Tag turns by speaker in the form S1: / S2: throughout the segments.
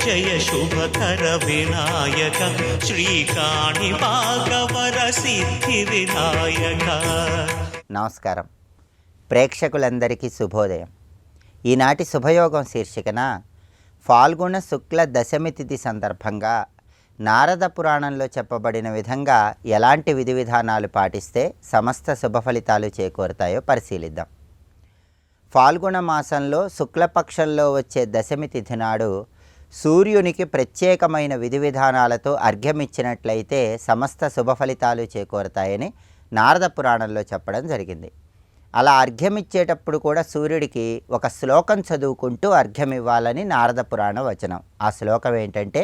S1: జయ శుభకర వినాయక శ్రీకాణి భాగవర సిద్ధి వినాయక.
S2: నమస్కారం. ప్రేక్షకులందరికీ శుభోదయం. ఈనాటి శుభయోగం శీర్షికన ఫాల్గుణ శుక్ల దశమి తిథి సందర్భంగా నారద పురాణంలో చెప్పబడిన విధంగా ఎలాంటి విధి విధానాలు పాటిస్తే సమస్త శుభ ఫలితాలు చేకూరుతాయో పరిశీలిద్దాం. ఫాల్గుణ మాసంలో శుక్లపక్షంలో వచ్చే దశమి తిథి నాడు సూర్యునికి ప్రత్యేకమైన విధి విధానాలతో అర్ఘ్యమిచ్చినట్లయితే సమస్త శుభ ఫలితాలు చేకూరుతాయని నారద పురాణంలో చెప్పడం జరిగింది. అలా అర్ఘ్యమిచ్చేటప్పుడు కూడా సూర్యుడికి ఒక శ్లోకం చదువుకుంటూ అర్ఘ్యం ఇవ్వాలని నారద పురాణ వచనం. ఆ శ్లోకం ఏంటంటే,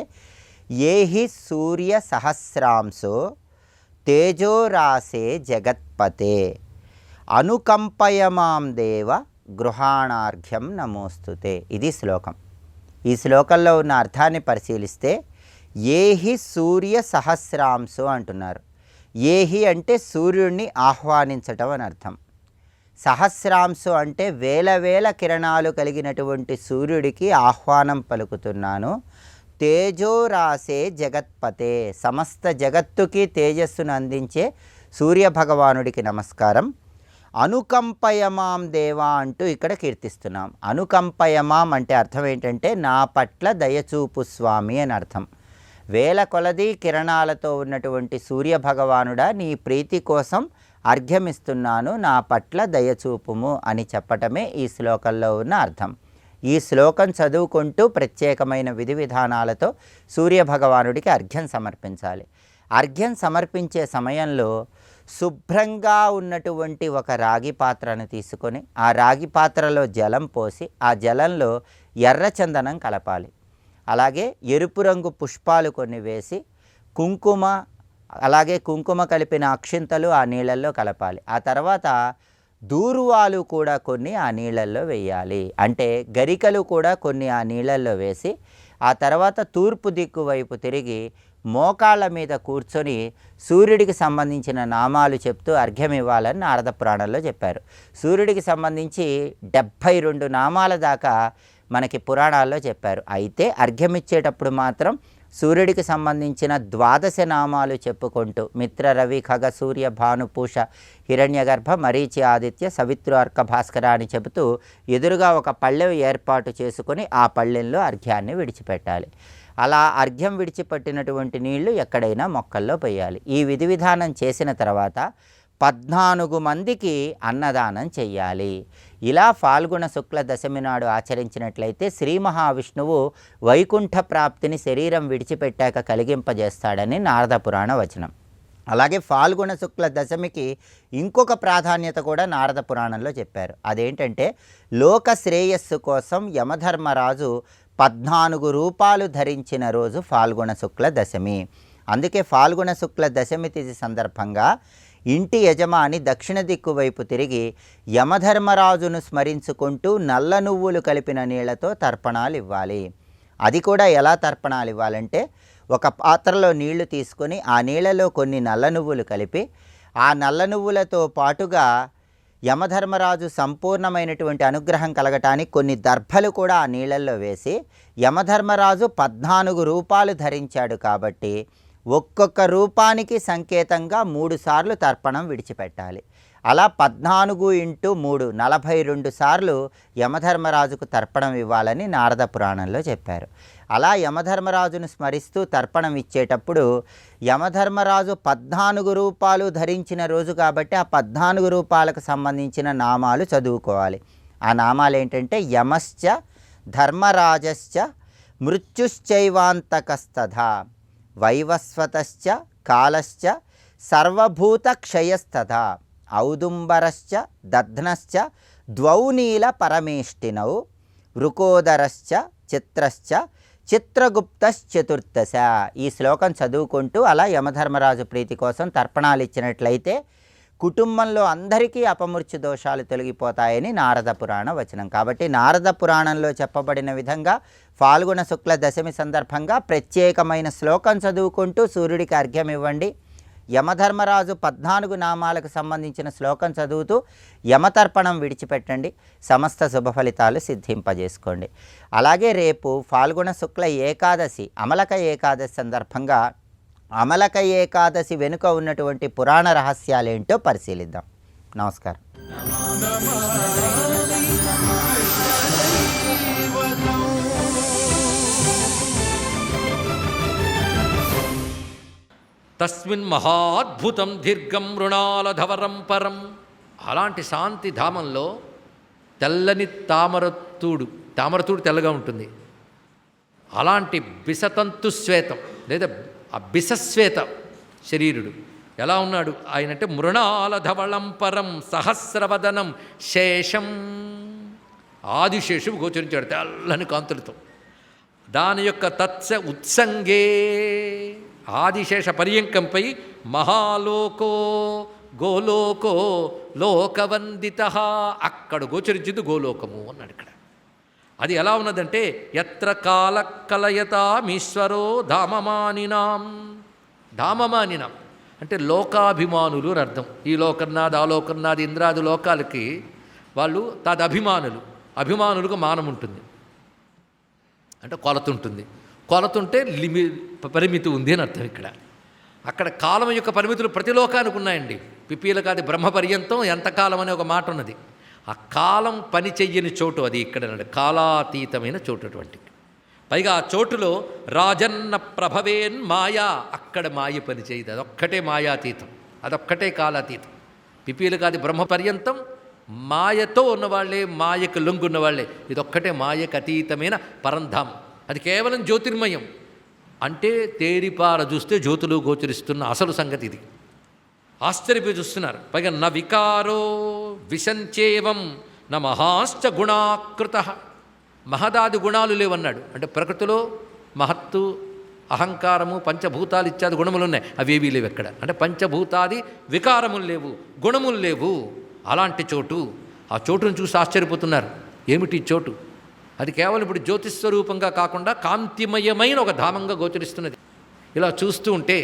S2: ఏహి సూర్య సహస్రాంశో తేజోరాసే జగత్పతే అనుకంపయమాం దేవ గృహాణార్ఘ్యం నమోస్తుతే. ఇది శ్లోకం. ఈ శ్లోకంలో ఉన్న అర్థాన్ని పరిశీలిస్తే ఏహి సూర్య సహస్రాంశో అంటున్నారు. ఏహి అంటే సూర్యుడిని ఆహ్వానించటం అని అర్థం. సహస్రాంశు అంటే వేల వేల కిరణాలు కలిగినటువంటి సూర్యుడికి ఆహ్వానం పలుకుతున్నాను. తేజోరాసే జగత్పతే, సమస్త జగత్తుకి తేజస్సును అందించే సూర్యభగవానుడికి నమస్కారం. అనుకంపయమాం దేవా అంటూ ఇక్కడ కీర్తిస్తున్నాం. అనుకంపయమాం అంటే అర్థం ఏంటంటే నా పట్ల దయచూపు స్వామి అని అర్థం. వేల కొలది కిరణాలతో ఉన్నటువంటి సూర్యభగవానుడా, నీ ప్రీతి కోసం అర్ఘ్యమిస్తున్నాను, నా పట్ల దయచూపుము అని చెప్పటమే ఈ శ్లోకంలో ఉన్న అర్థం. ఈ శ్లోకం చదువుకుంటూ ప్రత్యేకమైన విధి విధానాలతో సూర్యభగవానుడికి అర్ఘ్యం సమర్పించాలి. అర్ఘ్యం సమర్పించే సమయంలో శుభ్రంగా ఉన్నటువంటి ఒక రాగి పాత్రను తీసుకొని ఆ రాగి పాత్రలో జలం పోసి ఆ జలంలో ఎర్రచందనం కలపాలి. అలాగే ఎరుపు రంగు పుష్పాలు కొన్ని వేసి కుంకుమ, అలాగే కుంకుమ కలిపిన అక్షింతలు ఆ నీళ్ళల్లో కలపాలి. ఆ తర్వాత దూర్వాలు కూడా కొన్ని ఆ నీళ్ళల్లో వేయాలి. అంటే గరికలు కూడా కొన్ని ఆ నీళ్ళల్లో వేసి ఆ తర్వాత తూర్పు దిక్కు వైపు తిరిగి మోకాళ్ళ మీద కూర్చొని సూర్యుడికి సంబంధించిన నామాలు చెప్తూ అర్ఘ్యం ఇవ్వాలని నారద పురాణంలో చెప్పారు. సూర్యుడికి సంబంధించి 72 నామాల దాకా మనకి పురాణాల్లో చెప్పారు. అయితే అర్ఘ్యమిచ్చేటప్పుడు మాత్రం సూర్యుడికి సంబంధించిన 12 నామాలు చెప్పుకుంటూ మిత్ర రవి ఖగ సూర్య భాను పూష హిరణ్యగర్భ మరీచి ఆదిత్య సవిత్రు అర్క భాస్కర అని చెబుతూ ఎదురుగా ఒక పళ్ళెం ఏర్పాటు చేసుకొని ఆ పళ్ళెంలో అర్ఘ్యాన్ని విడిచిపెట్టాలి. అలా అర్ఘ్యం విడిచిపెట్టినటువంటి నీళ్లు ఎక్కడైనా మొక్కల్లో పోయాలి. ఈ విధి విధానం చేసిన తర్వాత 14 మందికి అన్నదానం చెయ్యాలి. ఇలా ఫాల్గుణ శుక్ల దశమి నాడు ఆచరించినట్లయితే శ్రీ మహావిష్ణువు వైకుంఠ ప్రాప్తిని శరీరం విడిచిపెట్టాక కలిగింపజేస్తాడని నారద పురాణ వచనం. అలాగే ఫాల్గుణ శుక్ల దశమికి ఇంకొక ప్రాధాన్యత కూడా నారద పురాణంలో చెప్పారు. అదేంటంటే లోక శ్రేయస్సు కోసం యమధర్మరాజు 14 రూపాలు ధరించిన రోజు ఫాల్గుణ శుక్ల దశమి. అందుకే ఫాల్గుణ శుక్ల దశమి తిథి సందర్భంగా ఇంటి యజమాని దక్షిణ దిక్కు వైపు తిరిగి యమధర్మరాజును స్మరించుకుంటూ నల్ల నువ్వులు కలిపిన నీళ్లతో తర్పణాలు ఇవ్వాలి. అది కూడా ఎలా తర్పణాలు ఇవ్వాలంటే ఒక పాత్రలో నీళ్లు తీసుకొని ఆ నీళ్లలో కొన్ని నల్ల నువ్వులు కలిపి ఆ నల్ల నువ్వులతో పాటుగా యమధర్మరాజు సంపూర్ణమైనటువంటి అనుగ్రహం కలగటానికి కొన్ని దర్భలు కూడా ఆ నీళ్ళల్లో వేసి యమధర్మరాజు 14 రూపాలు ధరించాడు కాబట్టి ఒక్కొక్క రూపానికి సంకేతంగా 3 సార్లు తర్పణం విడిచిపెట్టాలి. అలా 14 × 3 42 సార్లు యమధర్మరాజుకు తర్పణం ఇవ్వాలని నారద పురాణంలో చెప్పారు. అలా యమధర్మరాజును స్మరిస్తూ తర్పణం ఇచ్చేటప్పుడు యమధర్మరాజు 14 రూపాలు ధరించిన రోజు కాబట్టి ఆ 14 రూపాలకు సంబంధించిన నామాలు చదువుకోవాలి. ఆ నామాలు ఏంటంటే యమశ్చ ధర్మరాజశ్చ మృత్యుశ్చైవాంతకస్తథా వైవస్వతశ్చ కాలశ్చ సర్వభూత క్షయస్తథా ఔదుంబరశ్చ దధ్నశ్చ ద్వౌ నీల పరమేష్టినౌ వృకోదరశ్చ చిత్రశ్చ చిత్రగుప్తశ్చతుర్దశ. ఈ శ్లోకం చదువుకుంటూ అలా యమధర్మరాజు ప్రీతి కోసం తర్పణాలు ఇచ్చినట్లయితే కుటుంబంలో అందరికీ అపమృత్యు దోషాలు తొలగిపోతాయని నారద పురాణ వచనం. కాబట్టి నారద పురాణంలో చెప్పబడిన విధంగా ఫాల్గుణ శుక్ల దశమి సందర్భంగా ప్రత్యేకమైన శ్లోకం చదువుకుంటూ సూర్యుడికి అర్ఘ్యం ఇవ్వండి. యమధర్మరాజు 14 నామాలకు సంబంధించిన శ్లోకం చదువుతూ యమతర్పణం విడిచిపెట్టండి. సమస్త శుభ ఫలితాలు సిద్ధింపజేసుకోండి. అలాగే రేపు ఫాల్గుణ శుక్ల ఏకాదశి, అమలక ఏకాదశి సందర్భంగా అమలక ఏకాదశి వెనుక ఉన్నటువంటి పురాణ రహస్యాలేంటో పరిశీలిద్దాం. నమస్కారం.
S3: తస్మిన్ మహాద్భుతం దీర్ఘం మృణాలధవరం పరం. అలాంటి శాంతి ధామంలో తెల్లని తామరతూడు తెల్లగా ఉంటుంది. అలాంటి బిసతంతు శ్వేతం లేదా ఆ బిసశ్వేత శరీరుడు ఎలా ఉన్నాడు ఆయనంటే మృణాలధవళం పరం సహస్రవదనం శేషం. ఆదిశేషువు గోచరించాడు తెల్లని కాంతులతో. దాని యొక్క తత్స ఉత్సంగే ఆదిశేష పర్యంకంపై మహాలోకో గోలోకో లోకవందిత, అక్కడ గోచరించింది గోలోకము అన్నాడు ఇక్కడ. అది ఎలా ఉన్నదంటే యత్ర కాల కలయతామీశ్వరో ధామమానినాం. ధామమానినాం అంటే లోకాభిమానులు అని అర్థం. ఈ లోకన్నాథ్ ఆ లోకన్నాథ్ ఇంద్రాది లోకాలకి వాళ్ళు తదభిమానులు. అభిమానులకు మానం ఉంటుంది అంటే కొలత ఉంటుంది. కొలత ఉంటే పరిమితి ఉంది అని అర్థం ఇక్కడ. అక్కడ కాలం యొక్క పరిమితులు ప్రతి లోకానికి ఉన్నాయండి. పిపీలకాది బ్రహ్మ పర్యంతం ఎంతకాలం అనే ఒక మాట ఉన్నది. ఆ కాలం పని చెయ్యని చోటు అది ఇక్కడ కాలాతీతమైన చోటు అటువంటి. పైగా ఆ చోటులో రాజన్న ప్రభవేన్ మాయా, అక్కడ మాయ పని చేయదు. అదొక్కటే మాయాతీతం, అదొక్కటే కాలాతీతం. పిపీలకాది బ్రహ్మ పర్యంతం మాయతో ఉన్నవాళ్లే, మాయకు లొంగున్నవాళ్లే. ఇదొక్కటే మాయకు అతీతమైన పరంధామం. అది కేవలం జ్యోతిర్మయం అంటే తేరిపార చూస్తే జ్యోతులు గోచరిస్తున్న అసలు సంగతి ఇది. ఆశ్చర్యపోయి చూస్తున్నారు. పైగా న వికారో విశంచేవం న మహాశ్చ గుణాకృత. మహదాది గుణాలు లేవన్నాడు అంటే ప్రకృతిలో మహత్తు అహంకారము పంచభూతాలు ఇత్యాది గుణములు ఉన్నాయి, అవేవీ లేవు ఎక్కడ. అంటే పంచభూతాది వికారములు లేవు, గుణములు లేవు. అలాంటి చోటు. ఆ చోటును చూసి ఆశ్చర్యపోతున్నారు. ఏమిటి చోటు? అది కేవలం ఇప్పుడు జ్యోతిస్వరూపంగా కాకుండా కాంతిమయమైన ఒక ధామంగా గోచరిస్తున్నది. ఇలా చూస్తూ ఉంటే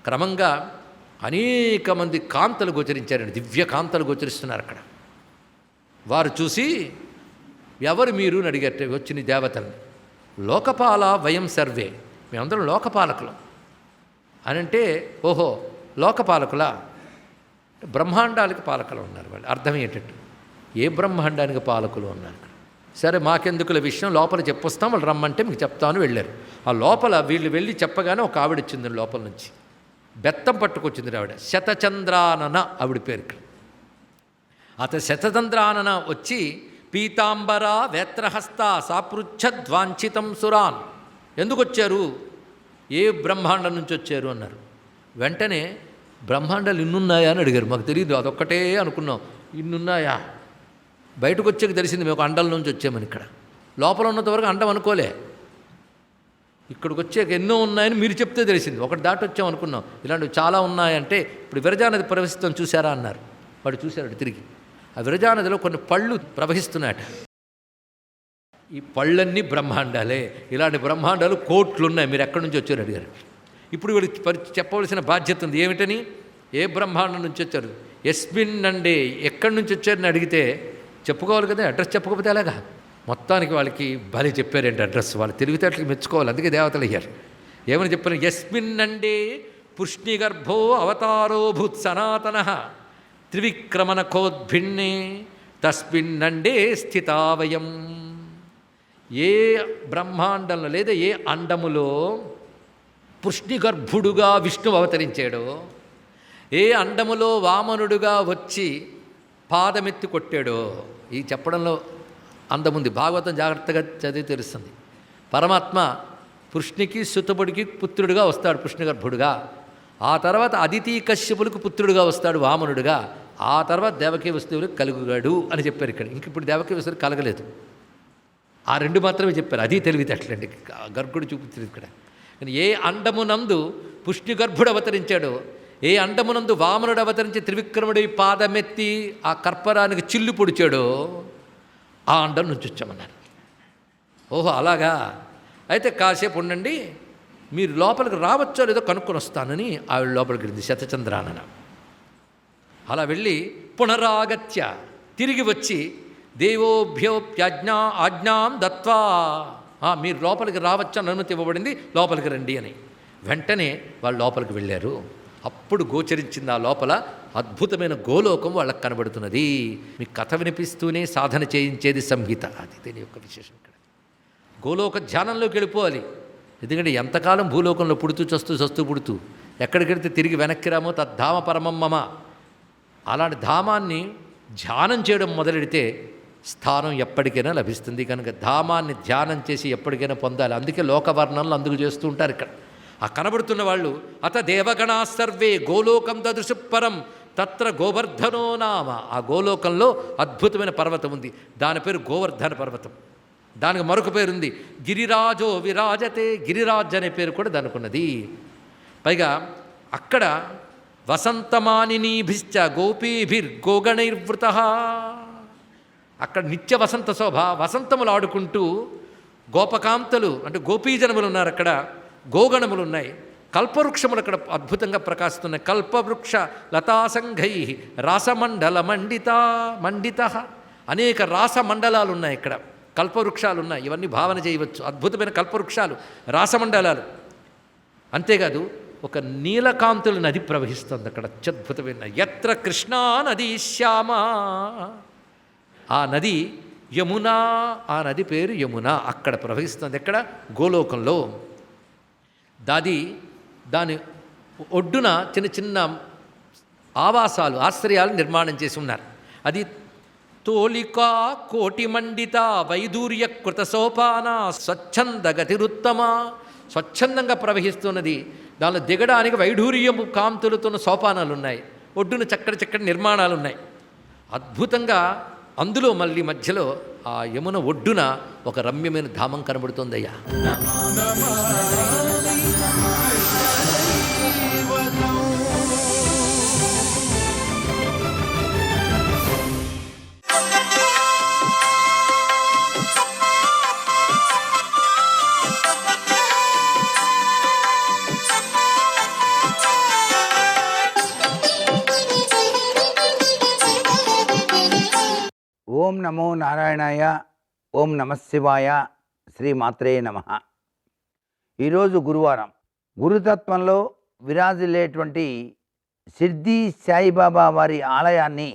S3: క్రమంగా అనేక మంది కాంతలు గోచరించారండి, దివ్య కాంతలు గోచరిస్తున్నారు అక్కడ. వారు చూసి ఎవరు మీరు అని అడిగారు వచ్చిన దేవతల్ని. లోకపాల వయం సర్వే, మేమందరం లోకపాలకులం అని అంటే, ఓహో లోకపాలకులా, బ్రహ్మాండాలకు పాలకులు ఉన్నారు వాళ్ళు. అర్థం ఏంటంటే ఏ బ్రహ్మాండానికి పాలకులు ఉన్నారు. సరే మాకెందుకుల విషయం లోపల చెప్పొస్తాం, వాళ్ళు రమ్మంటే మీకు చెప్తామని వెళ్ళారు. ఆ లోపల వీళ్ళు వెళ్ళి చెప్పగానే ఒక ఆవిడ వచ్చింది లోపల నుంచి, బెత్తం పట్టుకొచ్చింది ఆవిడ. శతచంద్రానన ఆవిడ పేరు. అతను శతచంద్రానన వచ్చి పీతాంబర వేత్రహస్త సాపృచ్ఛద్వాంఛితం సురాన్. ఎందుకు వచ్చారు, ఏ బ్రహ్మాండం నుంచి వచ్చారు అన్నారు. వెంటనే బ్రహ్మాండాలు ఇన్నున్నాయా అని అడిగారు. మాకు తెలియదు, అదొక్కటే అనుకున్నాం. ఇన్నున్నాయా? బయటకు వచ్చాక తెలిసింది మేము ఒక అండం నుంచి వచ్చామని. ఇక్కడ లోపల ఉన్నంతవరకు అండం అనుకోలే, ఇక్కడికి వచ్చాక ఎన్నో ఉన్నాయని మీరు చెప్తే తెలిసింది. ఒకటి దాటి వచ్చాం అనుకున్నాం, ఇలాంటివి చాలా ఉన్నాయంటే. ఇప్పుడు విరజానది ప్రవహిస్తాం చూసారా అన్నారు. వాడు చూశాడు తిరిగి. ఆ విరజానదిలో కొన్ని పళ్ళు ప్రవహిస్తున్నాయట. ఈ పళ్ళన్నీ బ్రహ్మాండాలే. ఇలాంటి బ్రహ్మాండాలు కోట్లు ఉన్నాయి, మీరు ఎక్కడి నుంచి వచ్చారు అడిగారు. ఇప్పుడు వీడికి చెప్పవలసిన బాధ్యత ఉంది. ఏమిటని? ఏ బ్రహ్మాండం నుంచి వచ్చారు, ఎస్మిన్ అండే ఎక్కడి నుంచి వచ్చారని అడిగితే చెప్పుకోవాలి కదా. అడ్రస్ చెప్పకపోతే అలాగా. మొత్తానికి వాళ్ళకి భలే చెప్పారేంటి అడ్రస్. వాళ్ళు తెలివితేటలకి మెచ్చుకోవాలి, అందుకే దేవతలు అయ్యారు. ఏమని చెప్పారు? ఎస్మిన్ అండే పుష్ణిగర్భో అవతారో భూత్ సనాతన త్రివిక్రమణకోద్భిన్నే తస్మిన్నండే స్థితావయం. ఏ బ్రహ్మాండంలో లేదా ఏ అండములో పుష్ణిగర్భుడుగా విష్ణువు అవతరించాడో, ఏ అండములో వామనుడుగా వచ్చి పాదమెత్తి కొట్టాడో, ఈ చెప్పడంలో అందముంది. భాగవతం జాగ్రత్తగా చదివి తెలుస్తుంది. పరమాత్మ పుష్ణికి సుతపుడికి పుత్రుడిగా వస్తాడు పుష్ణిగర్భుడుగా. ఆ తర్వాత అదితి కశ్యపులకు పుత్రుడిగా వస్తాడు వామనుడుగా. ఆ తర్వాత దేవకీ వస్తువులకు కలుగుగాడు అని చెప్పారు ఇక్కడ. ఇంక ఇప్పుడు దేవకీ వస్తువులు కలగలేదు, ఆ రెండు మాత్రమే చెప్పారు. అది తెలివితేటలండి, గర్భుడు చూపించింది ఇక్కడ. ఏ అండమునందు పుష్ణిగర్భుడు అవతరించాడో, ఏ అండమునందు వామనుడు అవతరించి త్రివిక్రముడి పాదమెత్తి ఆ కర్పరానికి చిల్లు పొడిచాడో ఆ అండం నుంచి వచ్చామన్నారు. ఓహో అలాగా, అయితే కాసేపు ఉండండి, మీరు లోపలికి రావచ్చో లేదో కనుక్కొని వస్తానని ఆవిడ లోపలికి వెళ్ళింది శతచంద్రానన. అలా వెళ్ళి పునరాగత్య తిరిగి వచ్చి దేవోభ్యోప్యాజ్ఞా ఆజ్ఞాం దత్వా మీరు లోపలికి రావచ్చని అనుమతి ఇవ్వబడింది, లోపలికి రండి అని. వెంటనే వాళ్ళు లోపలికి వెళ్ళారు. అప్పుడు గోచరించింది ఆ లోపల అద్భుతమైన గోలోకం వాళ్ళకి కనబడుతున్నది. మీకు కథ వినిపిస్తూనే సాధన చేయించేది సంహిత. అది దీని యొక్క విశేషం. ఇక్కడ గోలోక ధ్యానంలోకి వెళ్ళిపోవాలి. ఎందుకంటే ఎంతకాలం భూలోకంలో పుడుతూ చస్తూ పుడుతూ ఎక్కడికి వెళితే తిరిగి వెనక్కి రామో తద్ధామ పరమం మమ. అలాంటి ధామాన్ని ధ్యానం చేయడం మొదలెడితే స్థానం ఎప్పటికైనా లభిస్తుంది. కనుక ధామాన్ని ధ్యానం చేసి ఎప్పటికైనా పొందాలి. అందుకే లోకవర్ణనలు అందుకు చేస్తూ ఉంటారు. ఇక్కడ ఆ కనబడుతున్న వాళ్ళు అత దేవగణా సర్వే గోలోకం దదృశుపరం తత్ర గోవర్ధనో నామ. ఆ గోలోకంలో అద్భుతమైన పర్వతం ఉంది, దాని పేరు గోవర్ధన పర్వతం. దానికి మరొక పేరుంది గిరిరాజో విరాజతే. గిరిరాజ్ అనే పేరు కూడా దానికి ఉన్నది. పైగా అక్కడ వసంతమానినీభిశ్చ గోపీభిర్గోగణైర్వృత. అక్కడ నిత్య వసంత శోభ, వసంతములు ఆడుకుంటూ గోపకాంతలు అంటే గోపీజనములు ఉన్నారు. అక్కడ గోగణములు ఉన్నాయి. కల్పవృక్షములు అక్కడ అద్భుతంగా ప్రకాశిస్తున్నాయి. కల్పవృక్ష లతాసంఘై రాసమండల మండిత. అనేక రాసమండలాలు ఉన్నాయి. ఇక్కడ కల్పవృక్షాలు ఉన్నాయి. ఇవన్నీ భావన చేయవచ్చు. అద్భుతమైన కల్పవృక్షాలు, రాసమండలాలు. అంతేకాదు ఒక నీలకాంతుల నది ప్రవహిస్తుంది అక్కడ. అత్యద్భుతమైన ఎత్ర కృష్ణా నదీ శ్యామ. ఆ నది యమునా. ఆ నది పేరు యమున. అక్కడ ప్రవహిస్తుంది. ఎక్కడ? గోలోకంలో. దాని ఒడ్డున చిన్న చిన్న ఆవాసాలు, ఆశ్రయాలు నిర్మాణం చేసి ఉన్నారు. అది తోలికా కోటిమండిత వైదూర్య కృత సోపాన స్వచ్ఛంద గతిరుత్తమ. స్వచ్ఛందంగా ప్రవహిస్తున్నది. దానిలో దిగడానికి వైఢూర్యము కాంతులతోన్న సోపానాలు ఉన్నాయి. ఒడ్డున చక్కటి నిర్మాణాలు ఉన్నాయి. అద్భుతంగా అందులో మళ్ళీ మధ్యలో ఆ యమున ఒడ్డున ఒక రమ్యమైన ధామం కనబడుతోందయ్యా.
S4: ఓం నమో నారాయణాయ. ఓం నమశివాయ. శ్రీమాత్రే నమః. ఈరోజు గురువారం. గురుతత్వంలో విరాజిల్లేటువంటి షిర్డీ సాయిబాబా వారి ఆలయాన్ని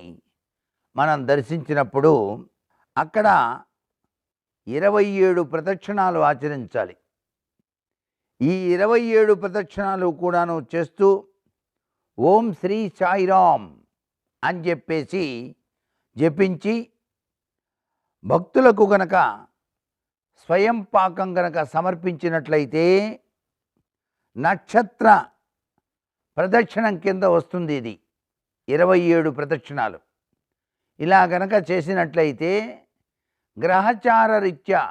S4: మనం దర్శించినప్పుడు అక్కడ 27 ప్రదక్షిణాలు ఆచరించాలి. ఈ 27 ప్రదక్షిణాలు కూడాను చేస్తూ ఓం శ్రీ సాయిరామ్ అని చెప్పేసి జపించి భక్తులకు గనక స్వయం పాకం గనక సమర్పించినట్లయితే నక్షత్ర ప్రదక్షిణం కింద వస్తుంది. ఇది 27 ప్రదక్షిణాలు. ఇలా గనక చేసినట్లయితే గ్రహచార రీత్యా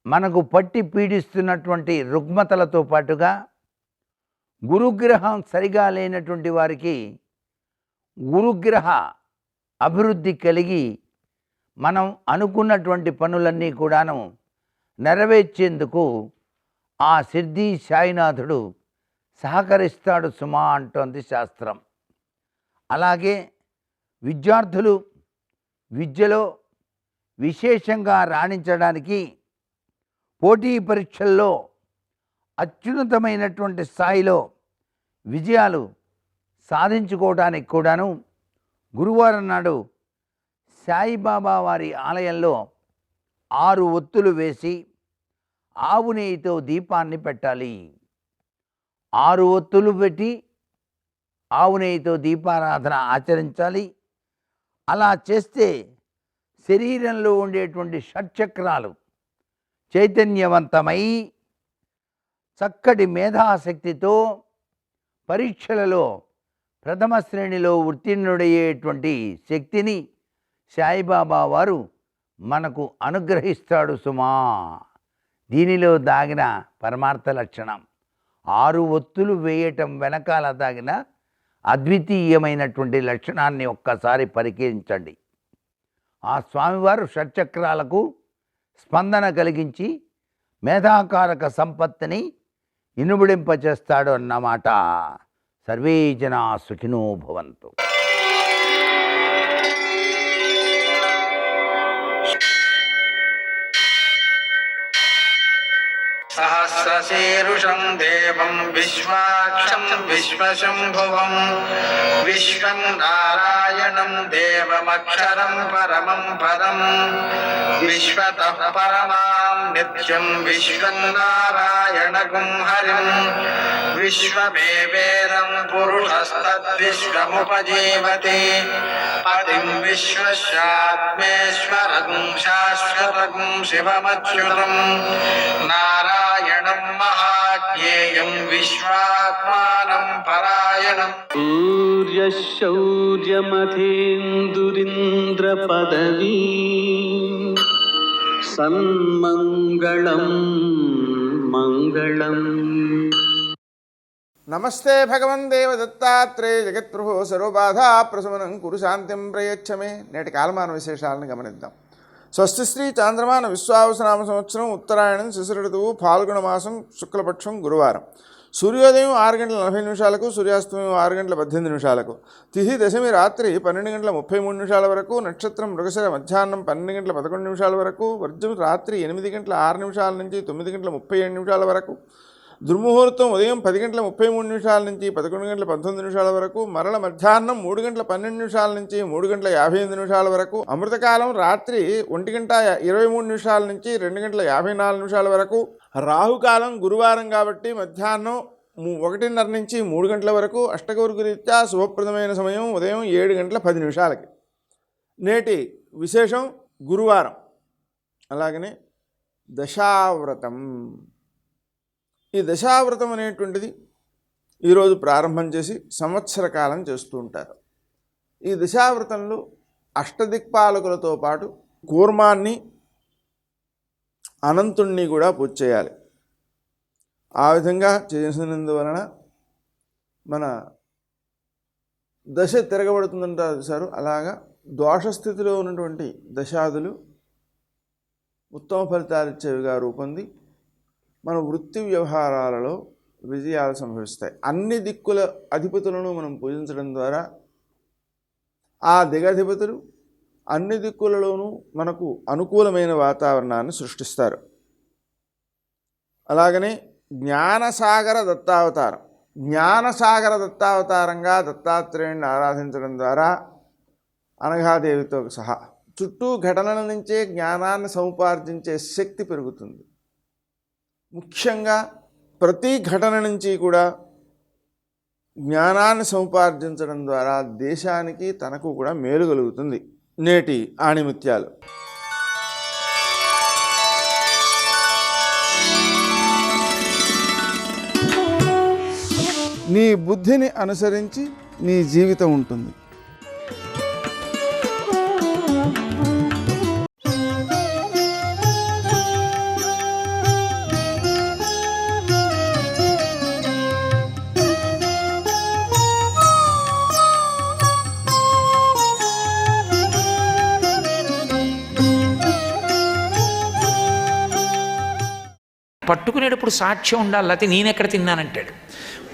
S4: మనకు పట్టి పీడిస్తున్నటువంటి రుగ్మతలతో పాటుగా గురుగ్రహం సరిగా లేనటువంటి వారికి గురుగ్రహ అభివృద్ధి కలిగి మనం అనుకున్నటువంటి పనులన్నీ కూడాను నెరవేర్చేందుకు ఆ షిర్డీ సాయినాథుడు సహకరిస్తాడు సుమా అంటోంది శాస్త్రం. అలాగే విద్యార్థులు విద్యలో విశేషంగా రాణించడానికి పోటీ పరీక్షల్లో అత్యున్నతమైనటువంటి స్థాయిలో విజయాలు సాధించుకోవడానికి కూడాను గురువారం నాడు సాయిబాబా వారి ఆలయంలో 6 ఒత్తులు వేసి ఆవు నెయ్యితో దీపాన్ని పెట్టాలి. 6 ఒత్తులు పెట్టి ఆవు నెయ్యితో దీపారాధన ఆచరించాలి. అలా చేస్తే శరీరంలో ఉండేటువంటి షట్చక్రాలు చైతన్యవంతమై చక్కటి మేధాశక్తితో పరీక్షలలో ప్రథమ శ్రేణిలో ఉత్తీర్ణుడయ్యేటువంటి శక్తిని సాయిబాబా వారు మనకు అనుగ్రహిస్తాడు సుమా. దీనిలో దాగిన పరమార్థ లక్షణం 6 ఒత్తులు వేయటం వెనకాల దాగిన అద్వితీయమైనటువంటి లక్షణాన్ని ఒక్కసారి పరిశీలించండి. ఆ స్వామివారు షట్చక్రాలకు స్పందన కలిగించి మేధాకారక సంపత్తిని ఇనుబడింపచేస్తాడు అన్నమాట. సర్వే జనా సుఖినో భవంతు.
S5: సహస్రశీరుషం దేవం విశ్వాక్షం విశ్వశంభువం విశ్వం నారాయణం దేవమక్షరం పరమం పదం విశ్వతః పరమాం నిత్యం విశ్వం నారాయణగుం హరిం విశ్వమేవేదం పురుషస్తద్విశ్వముపజీవతి పతిం విశ్వస్యాత్మేశ్వరం శాశ్వతం శివమచ్యుతం నారాయణం మహాజ్ఞేయం విశ్వాత్మానం పరాయణం.
S6: సూర్యశౌర్యమథేందురింద్ర పదవీ సన్మంగళం మంగళం.
S7: నమస్తే భగవన్ దేవ దత్తాత్రేయ జగత్ప్రభో సర్వబాధా ప్రశమనం కురు శాంతిం ప్రయచ్చమే. నేటి కాలమాన విశేషాలను గమనిద్దాం. స్వస్తి శ్రీ చాంద్రమాన విశ్వావసనామ సంవత్సరం ఉత్తరాయణం శిశిర ఋతువు ఫాల్గుణ మాసం శుక్లపక్షం గురువారం. సూర్యోదయం 6 గంటల 40 నిమిషాలకు, సూర్యాస్తమయం 6 గంటల 18 నిమిషాలకు. తిథి దశమి రాత్రి 12 గంటల 33 నిమిషాల వరకు. నక్షత్రం మృగశిర మధ్యాహ్నం 12 గంటల 11 నిమిషాల వరకు. వర్జం రాత్రి 8 గంటల 6 నిమిషాల నుంచి 9 గంటల 37 నిమిషాల వరకు. దుర్ముహూర్తం ఉదయం 10 గంటల 33 నిమిషాల నుంచి 11 గంటల 19 నిమిషాల వరకు. మరల మధ్యాహ్నం 3 గంటల 12 నిమిషాల నుంచి 3 గంటల 58 నిమిషాల వరకు. అమృతకాలం రాత్రి 1 గంట 23 నిమిషాల నుంచి 2 గంటల 54 నిమిషాల వరకు. రాహుకాలం గురువారం కాబట్టి మధ్యాహ్నం 1:30 నుంచి 3 గంటల వరకు. అష్టకవర్గ రీత్యా శుభప్రదమైన సమయం ఉదయం 7 గంటల 10 నిమిషాలకి. నేటి విశేషం గురువారం. అలాగనే దశావ్రతం. ఈ దశావ్రతం అనేటువంటిది ఈరోజు ప్రారంభం చేసి సంవత్సర కాలం చేస్తూ ఉంటారు. ఈ దశావ్రతంలో అష్టదిక్పాలకులతో పాటు కూర్మాన్ని, అనంతుణ్ణి కూడా పూజ చేయాలి. ఆ విధంగా చేసినందువలన మన దశ తిరగబడుతుందంటారు సారు. అలాగా దోషస్థితిలో ఉన్నటువంటి దశాదులు ఉత్తమ ఫలితాలు ఇచ్చేవిగా రూపొంది మన వృత్తి వ్యవహారాలలో విజయాలు సంభవిస్తాయి. అన్ని దిక్కుల అధిపతులను మనం పూజించడం ద్వారా ఆ దిగధిపతులు అన్ని దిక్కులలోనూ మనకు అనుకూలమైన వాతావరణాన్ని సృష్టిస్తారు. అలాగనే జ్ఞానసాగర దత్తావతారం. జ్ఞానసాగర దత్తావతారంగా దత్తాత్రేయుడిని ఆరాధించడం ద్వారా అనఘాదేవితో సహా చుట్టూ ఘటనల నుంచే జ్ఞానాన్ని సముపార్జించే శక్తి పెరుగుతుంది. ముఖ్యంగా ప్రతి ఘటన నుంచి కూడా జ్ఞానాన్ని సముపార్జించడం ద్వారా దేశానికి తనకు కూడా మేలు కలుగుతుంది. నేటి ఆణిముత్యాలు. నీ బుద్ధిని అనుసరించి నీ జీవితం ఉంటుంది.
S8: పట్టుకునేటప్పుడు సాక్ష్యం ఉండాలి, లేకపోతే నేనెక్కడ తిన్నానంటాడు.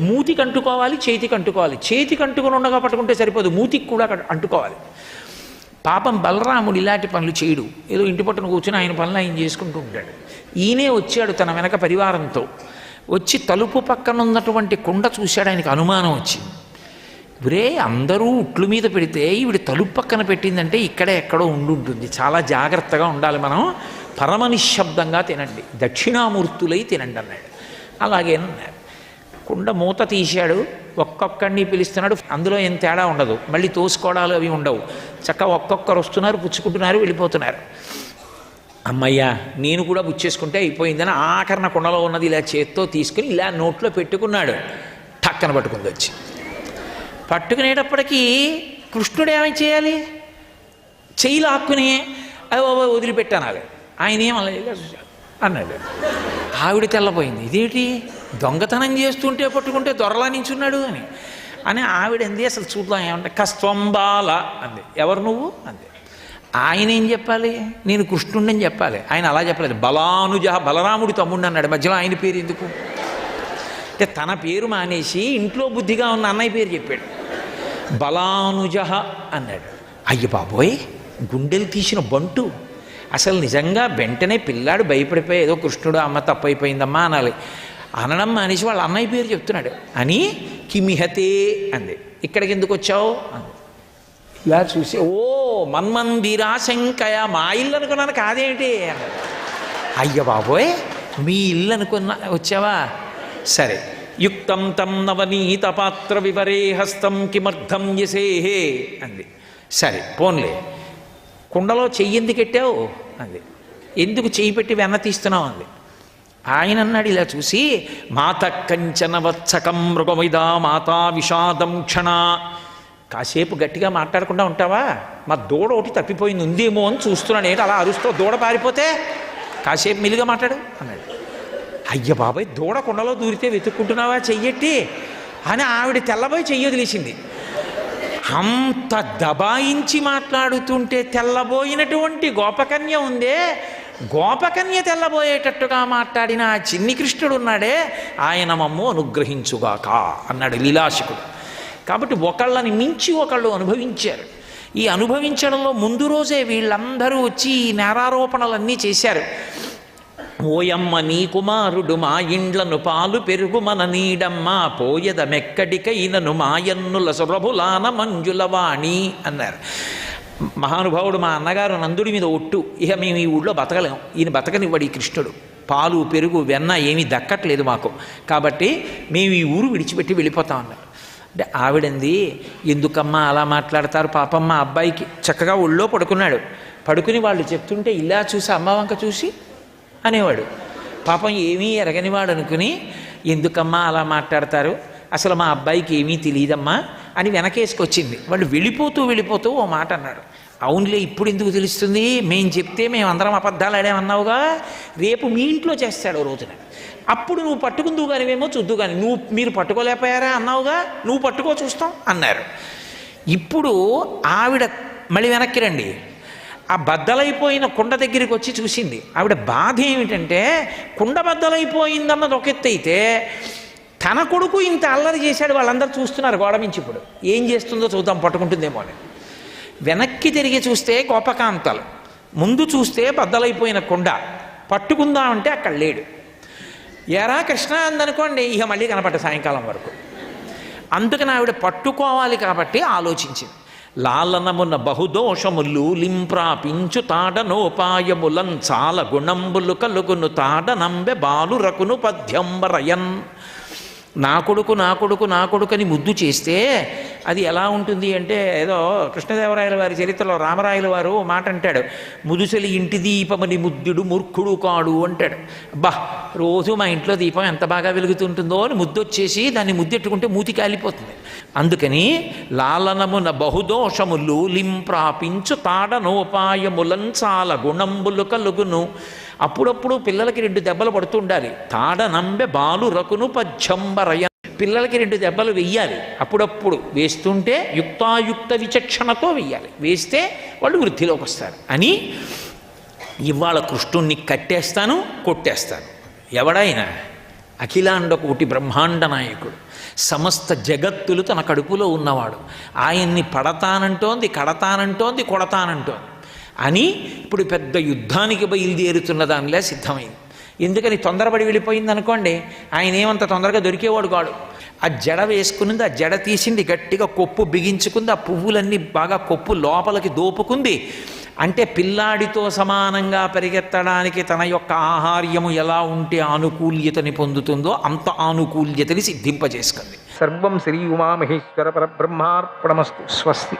S8: మూతికి అంటుకోవాలి, చేతికి అంటుకోవాలి. చేతికి అంటుకొని ఉండగా పట్టుకుంటే సరిపోదు, మూతికి కూడా అంటుకోవాలి. పాపం బలరాముడు ఇలాంటి పనులు చేయడు. ఏదో ఇంటి పట్టున కూర్చొని ఆయన పనులు ఆయన చేసుకుంటూ ఉంటాడు. ఈయనే వచ్చాడు తన వెనక పరివారంతో. వచ్చి తలుపు పక్కన ఉన్నటువంటి కుండ చూశాడు. ఆయనకు అనుమానం వచ్చింది. ఒరే, అందరూ ఉట్లు మీద పెడితే ఈవిడ తలుపు పక్కన పెట్టిందంటే ఇక్కడే ఎక్కడో ఉండుంటుంది. చాలా జాగ్రత్తగా ఉండాలి మనం. పరమనిశ్శబ్దంగా తినండి, దక్షిణామూర్తులై తినండి అన్నాడు. అలాగే అన్నాడు. కుండ మూత తీశాడు, ఒక్కొక్కడిని పిలుస్తున్నాడు. అందులో ఏం తేడా ఉండదు, మళ్ళీ తోసుకోవడాలు అవి ఉండవు. చక్కగా ఒక్కొక్కరు వస్తున్నారు, పుచ్చుకుంటున్నారు, వెళ్ళిపోతున్నారు. అమ్మయ్యా, నేను కూడా పుచ్చేసుకుంటే అయిపోయిందని ఆఖరణ కుండలో ఉన్నది ఇలా చేత్తో తీసుకుని ఇలా నోట్లో పెట్టుకున్నాడు. టక్కన పట్టుకుంది వచ్చి. పట్టుకునేటప్పటికీ కృష్ణుడు ఏమై చేయాలి? చెయ్యి లాక్కుని అవి వదిలిపెట్టానాలి. ఆయన ఏమన్నా అన్నాడు. ఆవిడ తెల్లపోయింది. ఇదేంటి దొంగతనం చేస్తుంటే పట్టుకుంటే దొరలా నించున్నాడు అని ఆవిడ అంది. అసలు చూద్దాం ఏమంటే కస్త్వంబాల అంది. ఎవరు నువ్వు అంది. ఆయన ఏం చెప్పాలి? నేను కృష్ణుడిని చెప్పాలి. ఆయన అలా చెప్పలేదు. బలానుజ, బలరాముడి తమ్ముడు అన్నాడు. మధ్యలో ఆయన పేరు ఎందుకు? అంటే తన పేరు మానేసి ఇంట్లో బుద్ధిగా ఉన్న అన్నయ్య పేరు చెప్పాడు. బలానుజ అన్నాడు. అయ్య బాబోయ్, గుండెలు తీసిన బంటు. అసలు నిజంగా వెంటనే పిల్లాడు భయపడిపోయి ఏదో కృష్ణుడు అమ్మ తప్పైపోయిందమ్మా అనాలి. అనడం మానేసి వాళ్ళ అన్నయ్య పేరు చెప్తున్నాడు. అని కిమిహతే అంది. ఇక్కడికి ఎందుకు వచ్చావు అంది. ఇలా చూసి, ఓ మన్మందిరా శంకయ, మా ఇల్లు అనుకున్నాను కాదేంటి అన్నాడు. అయ్య బాబోయ్, మీ ఇల్లు అనుకున్నా వచ్చావా? సరే. యుక్తం తం నవనీత పాత్ర వివరే హస్తం కిమర్థం యసేహే అంది. సరే పోన్లే, కుండలో చెయ్యి ఎందుకు పెట్టావు అంది. ఎందుకు చెయ్యి పెట్టి వెన్న తీస్తున్నావు అంది. ఆయన అన్నాడు ఇలా చూసి, మాత కంచన వత్సకం మృగమిదా మాతా విషాదం క్షణ. కాసేపు గట్టిగా మాట్లాడకుండా ఉంటావా? మా దూడ ఒకటి తప్పిపోయింది ఉందేమో అని చూస్తున్నాను. ఏంటి అలా అరుస్తూ? దూడ పారిపోతే కాసేపు మెల్లిగా మాట్లాడు అన్నాడు. అయ్య బాబాయ్, దూడ కుండలో దూరితే వెతుక్కుంటున్నావా చెయ్యట్టి అని ఆవిడ తెల్లబోయి చెయ్యి వదిలేసింది. అంత దబాయించి మాట్లాడుతుంటే తెల్లబోయినటువంటి గోపకన్య ఉందే, గోపకన్య తెల్లబోయేటట్టుగా మాట్లాడిన ఆ చిన్ని కృష్ణుడు ఉన్నాడే, ఆయన మమ్ము అనుగ్రహించుగాక అన్నాడు లీలాశకుడు. కాబట్టి ఒకళ్ళని మించి ఒకళ్ళు అనుభవించారు. ఈ అనుభవించడంలో ముందు రోజే వీళ్ళందరూ వచ్చి ఈ నేరారోపణలన్నీ చేశారు. ఓయమ్మ నీ కుమారుడు మా ఇండ్లను పాలు పెరుగు మన నీడమ్మ, పోయదమెక్కడికైనను మాయన్నుల సురభులాన మంజులవాణి అన్నారు. మహానుభావుడు మా అన్నగారు నందుడి మీద ఒట్టు, ఇక మేము ఈ ఊళ్ళో బతకలేం, ఈయన బతకనివ్వడు ఈ కృష్ణుడు, పాలు పెరుగు వెన్న ఏమీ దక్కట్లేదు మాకు, కాబట్టి మేము ఈ ఊరు విడిచిపెట్టి వెళ్ళిపోతాం అన్నారు. అంటే ఆవిడంది, ఎందుకమ్మా అలా మాట్లాడతారు, పాపం మా అబ్బాయికి చక్కగా ఒళ్ళో పడుకున్నాడు, పడుకుని వాళ్ళు చెప్తుంటే ఇలా చూసి అమ్మ వంక చూసి అనేవాడు. పాపం ఏమీ ఎరగనివాడు అనుకుని, ఎందుకమ్మా అలా మాట్లాడతారు, అసలు మా అబ్బాయికి ఏమీ తెలియదమ్మా అని వెనకేసుకొచ్చింది. వాళ్ళు వెళ్ళిపోతూ ఓ మాట అన్నాడు. అవునులే, ఇప్పుడు ఎందుకు తెలుస్తుంది, మేము చెప్తే మేము అందరం అబద్ధాలు ఆడామన్నావుగా, రేపు మీ ఇంట్లో చేస్తాడు రోజున, అప్పుడు నువ్వు పట్టుకుందువు కానివేమో చూద్దు కానీ, మీరు పట్టుకోలేకపోయారా అన్నావుగా, నువ్వు పట్టుకో చూస్తాం అన్నారు. ఇప్పుడు ఆవిడ మళ్ళీ వెనక్కి రండి, ఆ బద్దలైపోయిన కుండ దగ్గరికి వచ్చి చూసింది. ఆవిడ బాధ ఏమిటంటే, కుండ బద్దలైపోయిందన్నది ఒక ఎత్తు అయితే, తన కొడుకు ఇంత అల్లరి చేశాడు, వాళ్ళందరూ చూస్తున్నారు గోడ మించి. ఇప్పుడు ఏం చేస్తుందో చూద్దాం, పట్టుకుంటుందేమో అని. వెనక్కి తిరిగి చూస్తే గోపకాంతలు, ముందు చూస్తే బద్దలైపోయిన కుండ, పట్టుకుందామంటే అక్కడ లేడు. ఎరా కృష్ణ అందనుకోండి, ఇక మళ్ళీ కనపడ్డ సాయంకాలం వరకు. అందుకని ఆవిడ పట్టుకోవాలి కాబట్టి ఆలోచించింది. లాలనమున బహుదోషములు లింప్రాపించు తాడనోపాయములం చాలా గుణంబులు కలుగును తాడనంబె బాలురకును పద్యంబరయన్. నా కొడుకు అని ముద్దు చేస్తే అది ఎలా ఉంటుంది అంటే, ఏదో కృష్ణదేవరాయల వారి చరిత్రలో రామరాయల వారు మాట అంటాడు, ముదుసలి ఇంటి దీపమని ముద్దుడు మూర్ఖుడు కాడు అంటాడు. అబ్బా, రోజు మా ఇంట్లో దీపం ఎంత బాగా వెలుగుతుంటుందో అని ముద్దొచ్చేసి దాన్ని ముద్దెట్టుకుంటే మూతి కాలిపోతుంది. అందుకని లాలనమున బహుదోషములు లింప్రాపించు తాడనోపాయములంచాల గుణంబులు కలుగును. అప్పుడప్పుడు పిల్లలకి 2 దెబ్బలు పడుతూ ఉండాలి. తాడనంబె బాలు రకును పద్యంబరయ, పిల్లలకి 2 దెబ్బలు వెయ్యాలి. అప్పుడప్పుడు వేస్తుంటే యుక్తాయుక్త విచక్షణతో వెయ్యాలి, వేస్తే వాళ్ళు వృద్ధిలోకి వస్తారు అని. ఇవాళ కృష్ణుణ్ణి కట్టేస్తాను, కొట్టేస్తాను. ఎవడైనా అఖిలాండ కోటి బ్రహ్మాండ నాయకుడు, సమస్త జగత్తులు తన కడుపులో ఉన్నవాడు, ఆయన్ని పడతానంటోంది, కడతానంటోంది, కొడతానంటోంది అని ఇప్పుడు పెద్ద యుద్ధానికి బయలుదేరుతున్న దానిలా సిద్ధమైంది. ఎందుకని తొందరపడి వెళ్ళిపోయింది అనుకోండి, ఆయన ఏమంత తొందరగా దొరికేవాడు కాడు. ఆ జడ వేసుకునింది, ఆ జడ తీసింది, గట్టిగా కొప్పు బిగించుకుంది, ఆ పువ్వులన్నీ బాగా కొప్పు లోపలికి దోపుకుంది. అంటే పిల్లాడితో సమానంగా పరిగెత్తడానికి తన యొక్క ఆహార్యము ఎలా ఉంటే ఆనుకూల్యతని పొందుతుందో అంత ఆనుకూల్యతని సిద్ధింపజేసుకుంది.
S9: సర్వం శ్రీ ఉమామహేశ్వర పరబ్రహ్మార్పణమస్తు. స్వస్తి.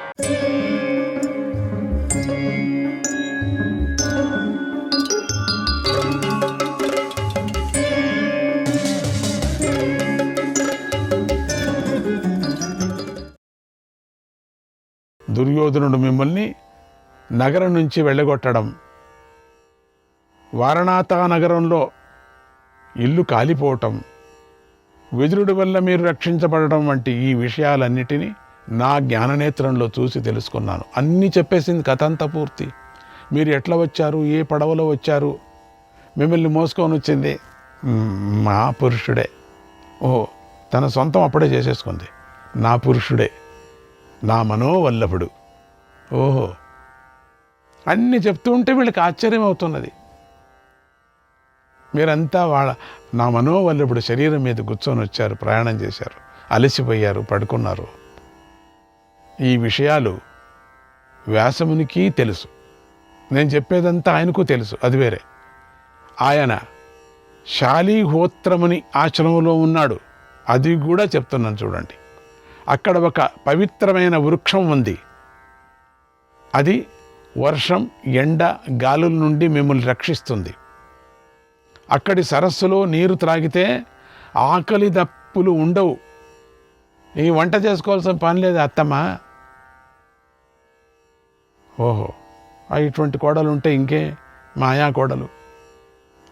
S10: దుర్యోధనుడు మిమ్మల్ని నగరం నుంచి వెళ్ళగొట్టడం, వారణాత నగరంలో ఇల్లు కాలిపోవటం, విదురుడి వల్ల మీరు రక్షించబడడం వంటి ఈ విషయాలన్నిటినీ నా జ్ఞాననేత్రంలో చూసి తెలుసుకున్నాను. అన్నీ చెప్పేసింది కథ అంతా పూర్తి. మీరు ఎట్లా వచ్చారు, ఏ పడవలో వచ్చారు, మిమ్మల్ని మోసుకొని వచ్చింది మా పురుషుడే. ఓహో, తన సొంతం అప్పుడే చేసేసుకుంది. నా పురుషుడే, నా మనోవల్లభుడు. ఓహో, అన్నీ చెప్తూ ఉంటే వీళ్ళకి ఆశ్చర్యం అవుతున్నది. మీరంతా నా మనోవల్లభుడు శరీరం మీద కూర్చొని వచ్చారు, ప్రయాణం చేశారు, అలసిపోయారు, పడుకున్నారు. ఈ విషయాలు వ్యాసమునికి తెలుసు, నేను చెప్పేదంతా ఆయనకు తెలుసు, అది వేరే. ఆయన శాలీహోత్రముని ఆశ్రమంలో ఉన్నాడు, అది కూడా చెప్తున్నాను చూడండి. అక్కడ ఒక పవిత్రమైన వృక్షం ఉంది, అది వర్షం, ఎండ, గాలుల నుండి మిమ్మల్ని రక్షిస్తుంది. అక్కడి సరస్సులో నీరు త్రాగితే ఆకలి దప్పులు ఉండవు. ఈ వంట చేసుకోవాల్సిన పని లేదు అత్తమ్మ. ఓహో, ఇటువంటి కోడలు ఉంటే ఇంకే మాయా కోడలు.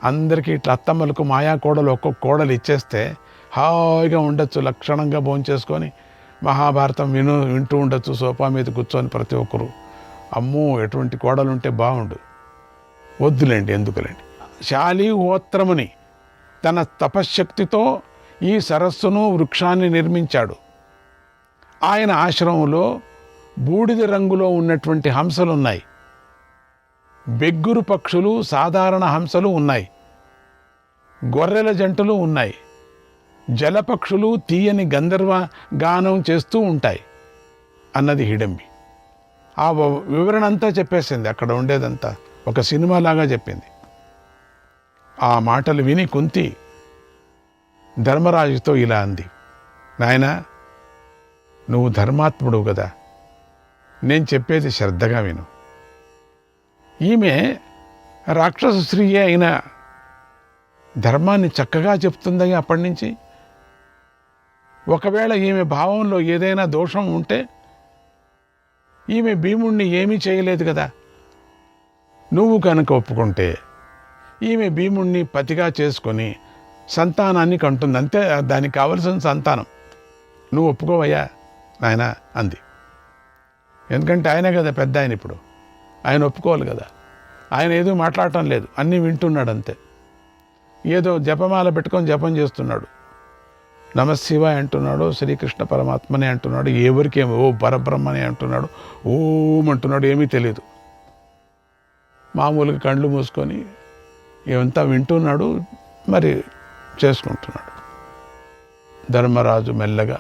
S10: అందరికీ ఇట్లా అత్తమ్మలకు మాయా కోడలు ఒక్కొక్క కోడలు ఇచ్చేస్తే హాయిగా ఉండొచ్చు, లక్షణంగా భోంచేసుకొని మహాభారతం వింటూ ఉండొచ్చు సోఫా మీద కూర్చొని ప్రతి ఒక్కరు. అమ్మో, ఎటువంటి కోడలు ఉంటే బాగుండు. వద్దులేండి, ఎందుకులేండి. శాలీహోత్రముని తన తపశ్శక్తితో ఈ సరస్సును, వృక్షాన్ని నిర్మించాడు. ఆయన ఆశ్రమంలో బూడిద రంగులో ఉన్నటువంటి హంసలు ఉన్నాయి, బెగ్గురు పక్షులు, సాధారణ హంసలు ఉన్నాయి, గొర్రెల జంటలు ఉన్నాయి, జలపక్షులు తీయని గంధర్వ గానం చేస్తూ ఉంటాయి అన్నది హిడంబి. ఆ వివరణ అంతా చెప్పేసింది, అక్కడ ఉండేదంతా ఒక సినిమాలాగా చెప్పింది. ఆ మాటలు విని కుంతి ధర్మరాజుతో ఇలా అంది, నాయనా, నువ్వు ధర్మాత్ముడు కదా, నేను చెప్పేది శ్రద్ధగా విను. ఈమె రాక్షస స్త్రీయే అయినా ధర్మాన్ని చక్కగా చెప్తుందని అప్పటి నుంచి. ఒకవేళ ఈమె భావంలో ఏదైనా దోషం ఉంటే ఈమె భీముణ్ణి ఏమీ చేయలేదు కదా. నువ్వు కనుక ఒప్పుకుంటే ఈమె భీముణ్ణి పతిగా చేసుకొని సంతానాన్ని కంటుంది, అంతే. దానికి కావలసిన సంతానం. నువ్వు ఒప్పుకోవయ్యా నాయన అంది. ఎందుకంటే ఆయనే కదా పెద్ద ఆయన, ఇప్పుడు ఆయన ఒప్పుకోవాలి కదా. ఆయన ఏదో మాట్లాడటం లేదు, అన్నీ వింటున్నాడు అంతే. ఏదో జపమాల పెట్టుకొని జపం చేస్తున్నాడు, నమశివాయ అంటున్నాడు, శ్రీకృష్ణ పరమాత్మనే అంటున్నాడు, ఎవరికేమో ఓ పరబ్రహ్మనే అంటున్నాడు, ఓం అంటున్నాడు, ఏమీ తెలియదు. మామూలుగా కళ్ళు మూసుకొని ఏమంతా వింటున్నాడు, మరి చేసుకుంటున్నాడు. ధర్మరాజు మెల్లగా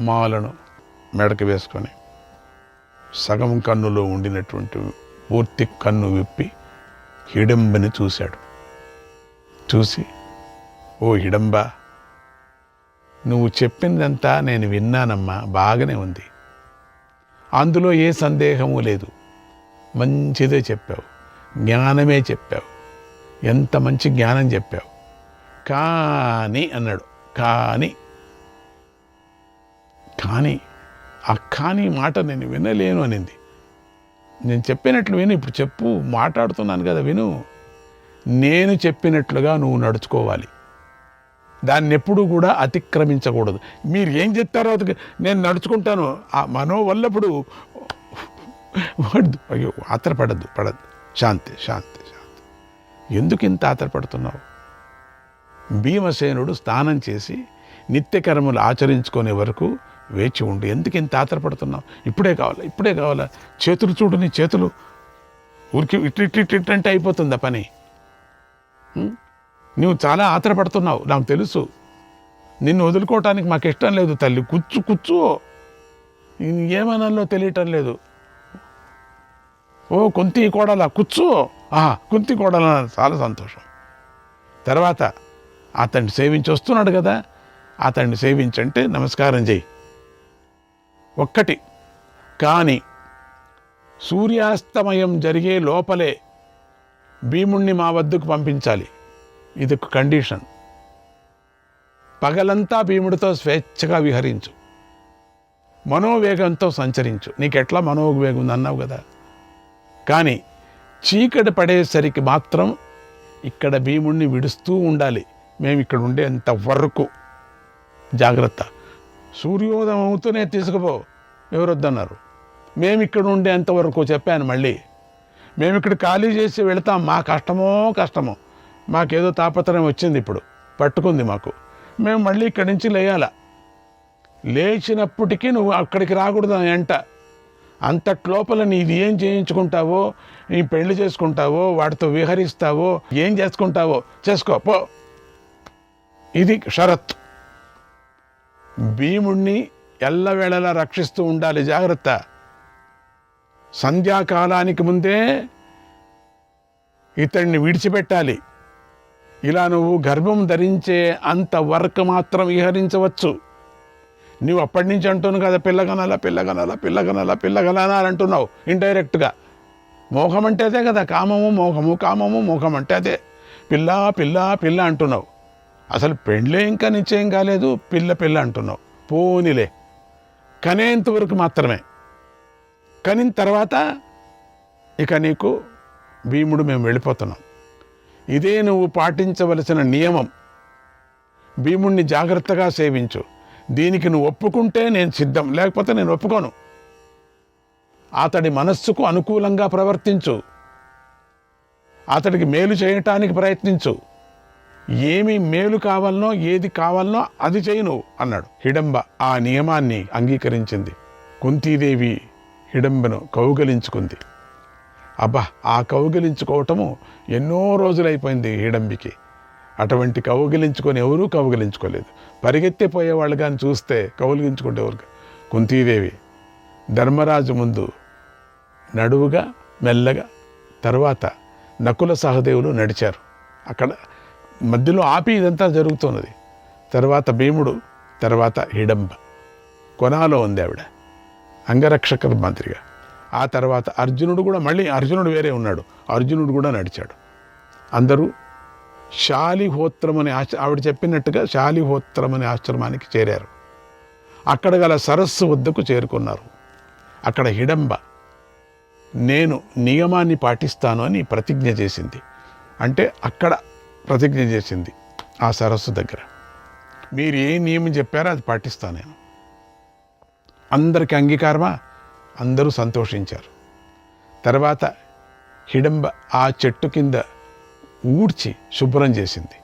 S10: మాలను మెడకి వేసుకొని సగం కన్నులో ఉండినటువంటి పూర్తి కన్ను విప్పి హిడంబని చూశాడు. చూసి, ఓ హిడంబ, నువ్వు చెప్పిందంతా నేను విన్నానమ్మా, బాగానే ఉంది, అందులో ఏ సందేహము లేదు, మంచిదే చెప్పావు, జ్ఞానమే చెప్పావు, ఎంత మంచి జ్ఞానం చెప్పావు. కానీ అన్నాడు, కానీ ఆ కానీ మాట నేను వినలేను అనింది. నేను చెప్పినట్లు విను, ఇప్పుడు చెప్పు, మాట్లాడుతున్నాను కదా విను. నేను చెప్పినట్లుగా నువ్వు నడుచుకోవాలి, దాన్ని ఎప్పుడూ కూడా అతిక్రమించకూడదు. మీరు ఏం చెప్తారో అది నేను నడుచుకుంటాను. ఆ మనోవల్లప్పుడు అయ్యో ఆత్రపడద్దు, శాంతి శాంతి శాంతి. ఎందుకు ఇంత ఆత్రపడుతున్నావు? భీమసేనుడు స్నానం చేసి నిత్యకర్మలు ఆచరించుకునే వరకు వేచి ఉండు. ఎందుకు ఇంత ఆత్రపడుతున్నావు? ఇప్పుడే కావాలా? చేతులు చూడు, నీ చేతులు ఊరికి ఇట్లంటే అయిపోతుందా పని? నువ్వు చాలా ఆత్రపడుతున్నావు, నాకు తెలుసు. నిన్ను వదులుకోవటానికి మాకు ఇష్టం లేదు తల్లి. కూర్చో, ఏమనాలో తెలియటం లేదు. ఓ కుంతి కోడలా కూర్చో, కుంతి కోడలా, చాలా సంతోషం. తర్వాత అతన్ని సేవించి వస్తున్నాడు కదా, అతన్ని సేవించంటే నమస్కారం చేయి. ఒక్కటి, కానీ సూర్యాస్తమయం జరిగే లోపలే భీముణ్ణి మా వద్దకు పంపించాలి. ఇది ఒక కండిషన్. పగలంతా భీముడితో స్వేచ్ఛగా విహరించు, మనోవేగంతో సంచరించు. నీకెట్లా మనోవేగం ఉంది అన్నావు కదా. కానీ చీకటి పడేసరికి మాత్రం ఇక్కడ భీముణ్ణి విడుస్తూ ఉండాలి. మేము ఇక్కడ ఉండేంత వరకు జాగ్రత్త. సూర్యోదయం అవుతూనే తీసుకుపో, ఎవరొద్దన్నారు? మేము ఇక్కడ ఉండేంతవరకు చెప్పాను. మళ్ళీ మేము ఇక్కడ ఖాళీ చేసి వెళతాం. మా కష్టమో మాకేదో తాపత్రయం వచ్చింది, ఇప్పుడు పట్టుకుంది మాకు. మేము మళ్ళీ ఇక్కడి నుంచి లేయాల. లేచినప్పటికీ నువ్వు అక్కడికి రాకూడదు ఎంట. అంతట్లోపల నీది ఏం చేయించుకుంటావో, నీ పెళ్లి చేసుకుంటావో, వాడితో విహరిస్తావో, ఏం చేసుకుంటావో చేసుకో పో. ఇది షరత్. భీముణ్ణి ఎల్లవేళలా రక్షిస్తూ ఉండాలి, జాగ్రత్త. సంధ్యాకాలానికి ముందే ఇతడిని విడిచిపెట్టాలి. ఇలా నువ్వు గర్భం ధరించే అంతవరకు మాత్రం విహరించవచ్చు. నువ్వు అప్పటి నుంచి అంటున్నావు కదా, పిల్లగనాలా అంటున్నావు ఇండైరెక్ట్గా. మోహం అంటే అదే కదా, కామము మోహం అంటే అదే. పిల్ల అంటున్నావు. అసలు పెళ్ళే ఇంకా నిశ్చయం కాలేదు, పిల్ల అంటున్నావు. పోనీలే, కనేంతవరకు మాత్రమే. కనిన తర్వాత ఇక నీకు భీముడు మేము వెళ్ళిపోతున్నాం. ఇదే నువ్వు పాటించవలసిన నియమం. భీముణ్ణి జాగ్రత్తగా సేవించు. దీనికి నువ్వు ఒప్పుకుంటే నేను సిద్ధం, లేకపోతే నేను ఒప్పుకోను. అతడి మనస్సుకు అనుకూలంగా ప్రవర్తించు, అతడికి మేలు చేయటానికి ప్రయత్నించు. ఏమి మేలు కావాలనో, ఏది కావాలనో అది చేయి నువ్వు అన్నాడు. హిడంబ ఆ నియమాన్ని అంగీకరించింది. కుంతీదేవి హిడంబను కౌగలించుకుంది. అబ్బా, ఆ కౌగిలించుకోవటము ఎన్నో రోజులైపోయింది హిడంబికి. అటువంటి కౌగిలించుకొని ఎవరూ కౌగిలించుకోలేదు. పరిగెత్తిపోయేవాళ్ళు కానీ చూస్తే కౌగిలించుకుంటే ఎవరు. కుంతీదేవి ధర్మరాజు ముందు నడువుగా మెల్లగా, తర్వాత నకుల సహదేవులు నడిచారు. అక్కడ మధ్యలో ఆపి ఇదంతా జరుగుతున్నది. తర్వాత భీముడు, తర్వాత హిడంబ. కొనాలో ఉంది ఆవిడ అంగరక్షక మంత్రిగా. ఆ తర్వాత అర్జునుడు కూడా, మళ్ళీ అర్జునుడు వేరే ఉన్నాడు, అర్జునుడు కూడా నడిచాడు. అందరూ శాలిహోత్రం అనే ఆవిడ చెప్పినట్టుగా శాలిహోత్రం అనే ఆశ్రమానికి చేరారు. అక్కడ గల సరస్సు వద్దకు చేరుకున్నారు. అక్కడ హిడంబ నేను నియమాన్ని పాటిస్తాను అని ప్రతిజ్ఞ చేసింది. అంటే అక్కడ ప్రతిజ్ఞ చేసింది ఆ సరస్సు దగ్గర. మీరు ఏ నియమం చెప్పారో అది పాటిస్తాను నేను. అందరికీ అంగీకారమా? అందరూ సంతోషించారు. తర్వాత హిడంబ ఆ చెట్టు కింద ఊడ్చి శుభ్రం చేసింది.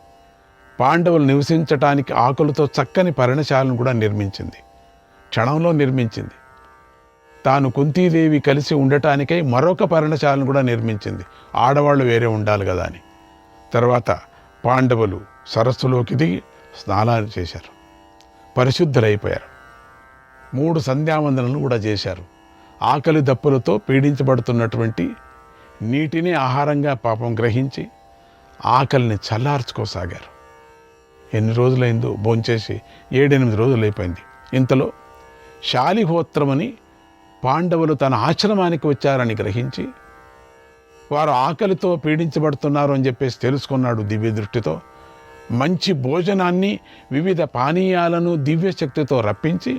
S10: పాండవులు నివసించటానికి ఆకులతో చక్కని పర్ణశాలను కూడా నిర్మించింది. క్షణంలో నిర్మించింది. తాను కుంతీదేవి కలిసి ఉండటానికై మరొక పర్ణశాలను కూడా నిర్మించింది. ఆడవాళ్ళు వేరే ఉండాలి కదా అని. తర్వాత పాండవులు సరస్సులోకి దిగి స్నానాలు చేశారు, పరిశుద్ధులైపోయారు. 3 సంధ్యావందనలు కూడా చేశారు. ఆకలి దప్పులతో పీడించబడుతున్నటువంటి నీటిని ఆహారంగా పాపం గ్రహించి ఆకలిని చల్లార్చుకోసాగారు. ఎన్ని రోజులైందో భోంచేసి 7-8 రోజులు అయిపోయింది. ఇంతలో శాలిహోత్రమని పాండవులు తన ఆశ్రమానికి వచ్చారని గ్రహించి, వారు ఆకలితో పీడించబడుతున్నారు అని చెప్పేసి తెలుసుకున్నాడు దివ్య దృష్టితో. మంచి భోజనాన్ని, వివిధ పానీయాలను దివ్యశక్తితో రప్పించి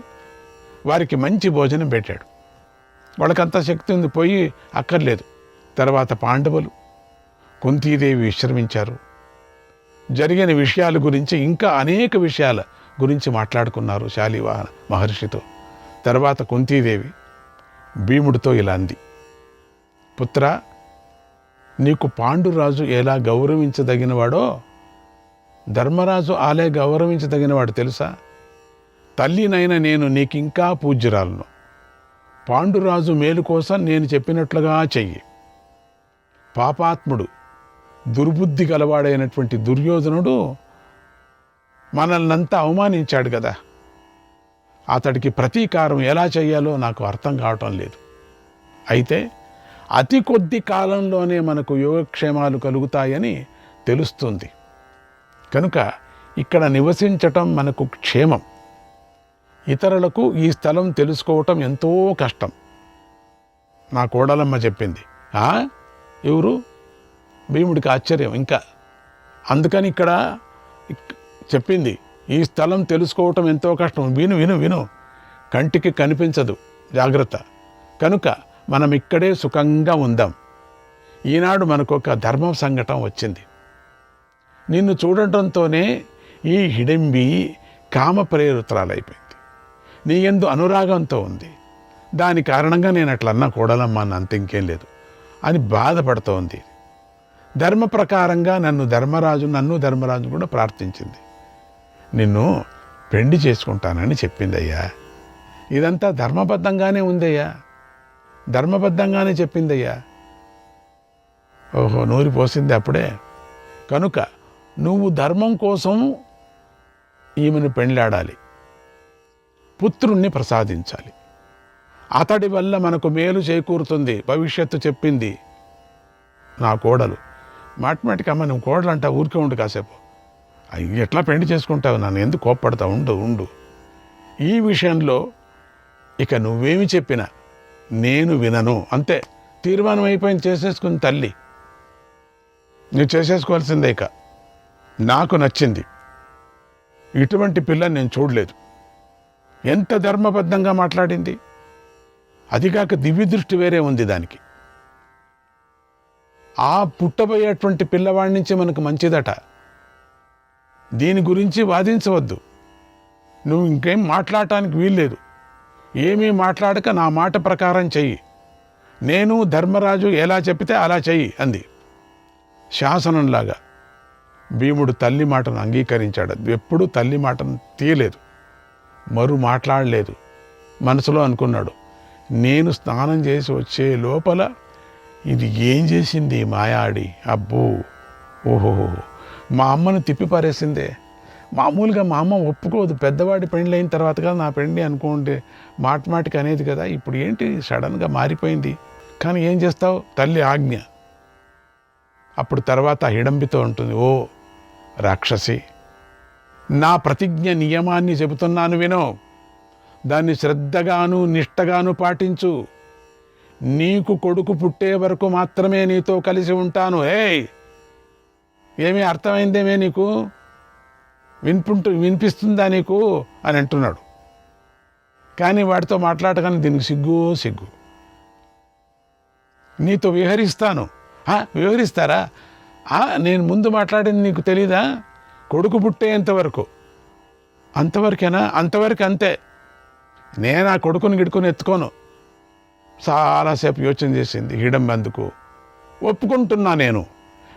S10: వారికి మంచి భోజనం పెట్టాడు. వాళ్ళకంత శక్తి ఉంది, పోయి అక్కర్లేదు. తర్వాత పాండవులు కుంతీదేవి విశ్రమించారు. జరిగిన విషయాల గురించి, ఇంకా అనేక విషయాల గురించి మాట్లాడుకున్నారు శాలివాహన మహర్షితో. తర్వాత కుంతీదేవి భీముడితో ఇలా అంది, పుత్ర, నీకు పాండురాజు ఎలా గౌరవించదగినవాడో ధర్మరాజు ఆలే గౌరవించదగినవాడు తెలుసా? తల్లినైనా నేను నీకింకా పూజ్యురాలను. పాండురాజు మేలు కోసం నేను చెప్పినట్లుగా చెయ్యి. పాపాత్ముడు, దుర్బుద్ధి గలవాడైనటువంటి దుర్యోధనుడు మనల్నంతా అవమానించాడు కదా, అతడికి ప్రతీకారం ఎలా చేయాలో నాకు అర్థం కావటం లేదు. అయితే అతి కొద్ది కాలంలోనే మనకు యోగక్షేమాలు కలుగుతాయని తెలుస్తుంది. కనుక ఇక్కడ నివసించటం మనకు క్షేమం. ఇతరులకు ఈ స్థలం తెలుసుకోవటం ఎంతో కష్టం. నా కోడలమ్మ చెప్పింది. ఎవరు? భీముడికి ఆశ్చర్యం ఇంకా. అందుకని ఇక్కడ చెప్పింది, ఈ స్థలం తెలుసుకోవటం ఎంతో కష్టం. విను విను విను, కంటికి కనిపించదు, జాగ్రత్త. కనుక మనం ఇక్కడే సుఖంగా ఉందాం. ఈనాడు మనకొక ధర్మం సంఘటన వచ్చింది. నిన్ను చూడటంతోనే ఈ హిడంబి కామ ప్రేరితురాలైపోయింది. నీ యందు అనురాగంతో ఉంది. దాని కారణంగా నేను అట్లా అన్నా కూడాలమ్మా అంత ఇంకేం లేదు అని బాధపడుతోంది. ధర్మ ప్రకారంగా నన్ను ధర్మరాజు కూడా ప్రార్థించింది. నిన్ను పెళ్లి చేసుకుంటానని చెప్పిందయ్యా. ఇదంతా ధర్మబద్ధంగానే ఉందయ్యా, ధర్మబద్ధంగానే చెప్పిందయ్యా. ఓహో, నూరి పోసింది అప్పుడే. కనుక నువ్వు ధర్మం కోసం ఈమెను పెళ్ళాడాలి, పుత్రుణ్ణి ప్రసాదించాలి, అతడి వల్ల మనకు మేలు చేకూరుతుంది, భవిష్యత్తు చెప్పింది నా కోడలు. మాటిమాటికి అమ్మ నువ్వు కోడలు అంటా, ఊరికే ఉండు కాసేపు, ఎట్లా పెళ్లి చేసుకుంటావు, నన్ను ఎందుకు కోప్పడతావు, ఉండు. ఈ విషయంలో ఇక నువ్వేమి చెప్పినా నేను వినను, అంతే. తీర్మానం అయిపోయింది, చేసేసుకుని తల్లి, నువ్వు చేసేసుకోవాల్సిందే. ఇక నాకు నచ్చింది, ఇటువంటి పిల్లని నేను చూడలేదు. ఎంత ధర్మబద్ధంగా మాట్లాడింది. అదిగాక దివ్య దృష్టి వేరే ఉంది దానికి. ఆ పుట్టబోయేటువంటి పిల్లవాడి నుంచి మనకు మంచిదట. దీని గురించి వాదించవద్దు, నువ్వు ఇంకేం మాట్లాడటానికి వీల్లేదు. ఏమీ మాట్లాడక నా మాట ప్రకారం చెయ్యి, నేను ధర్మరాజు ఎలా చెప్తే అలా చెయ్యి అంది. శాసనంలాగా భీముడు తల్లి మాటను అంగీకరించాడు. ఎప్పుడూ తల్లి మాటను తీయలేదు, మరు మాట్లాడలేదు. మనసులో అనుకున్నాడు, నేను స్నానం చేసి వచ్చే లోపల ఇది ఏం చేసింది మాయాడి, అబ్బో ఓహో మా అమ్మను తిప్పిపారేసిందే. మామూలుగా మా అమ్మ ఒప్పుకోదు, పెద్దవాడి పెళ్ళి అయిన తర్వాత కదా నా పెళ్ళి అనుకుంటే మాటికి అనేది కదా, ఇప్పుడు ఏంటి సడన్గా మారిపోయింది. కానీ ఏం చేస్తావు, తల్లి ఆజ్ఞ. అప్పుడు తర్వాత హిడంబితో ఉంటుంది, ఓ రాక్షసి, నా ప్రతిజ్ఞ నియమాన్ని చెబుతున్నాను వినో, దాన్ని శ్రద్ధగాను నిష్టగాను పాటించు. నీకు కొడుకు పుట్టే వరకు మాత్రమే నీతో కలిసి ఉంటాను. ఏమీ అర్థమైందేమే నీకు, వినిపిస్తుందా నీకు అని అంటున్నాడు. కానీ వాడితో మాట్లాడగానే దీనికి సిగ్గు. నీతో విహరిస్తాను. వివరిస్తారా? నేను ముందు మాట్లాడింది నీకు తెలీదా? కొడుకు పుట్టేంతవరకు, అంతవరకేనా? అంతవరకు అంతే. నేను ఆ కొడుకుని గిడుకుని ఎత్తుకోను. చాలాసేపు యోచన చేసింది హిడంబ. అందుకు ఒప్పుకుంటున్నా, నేను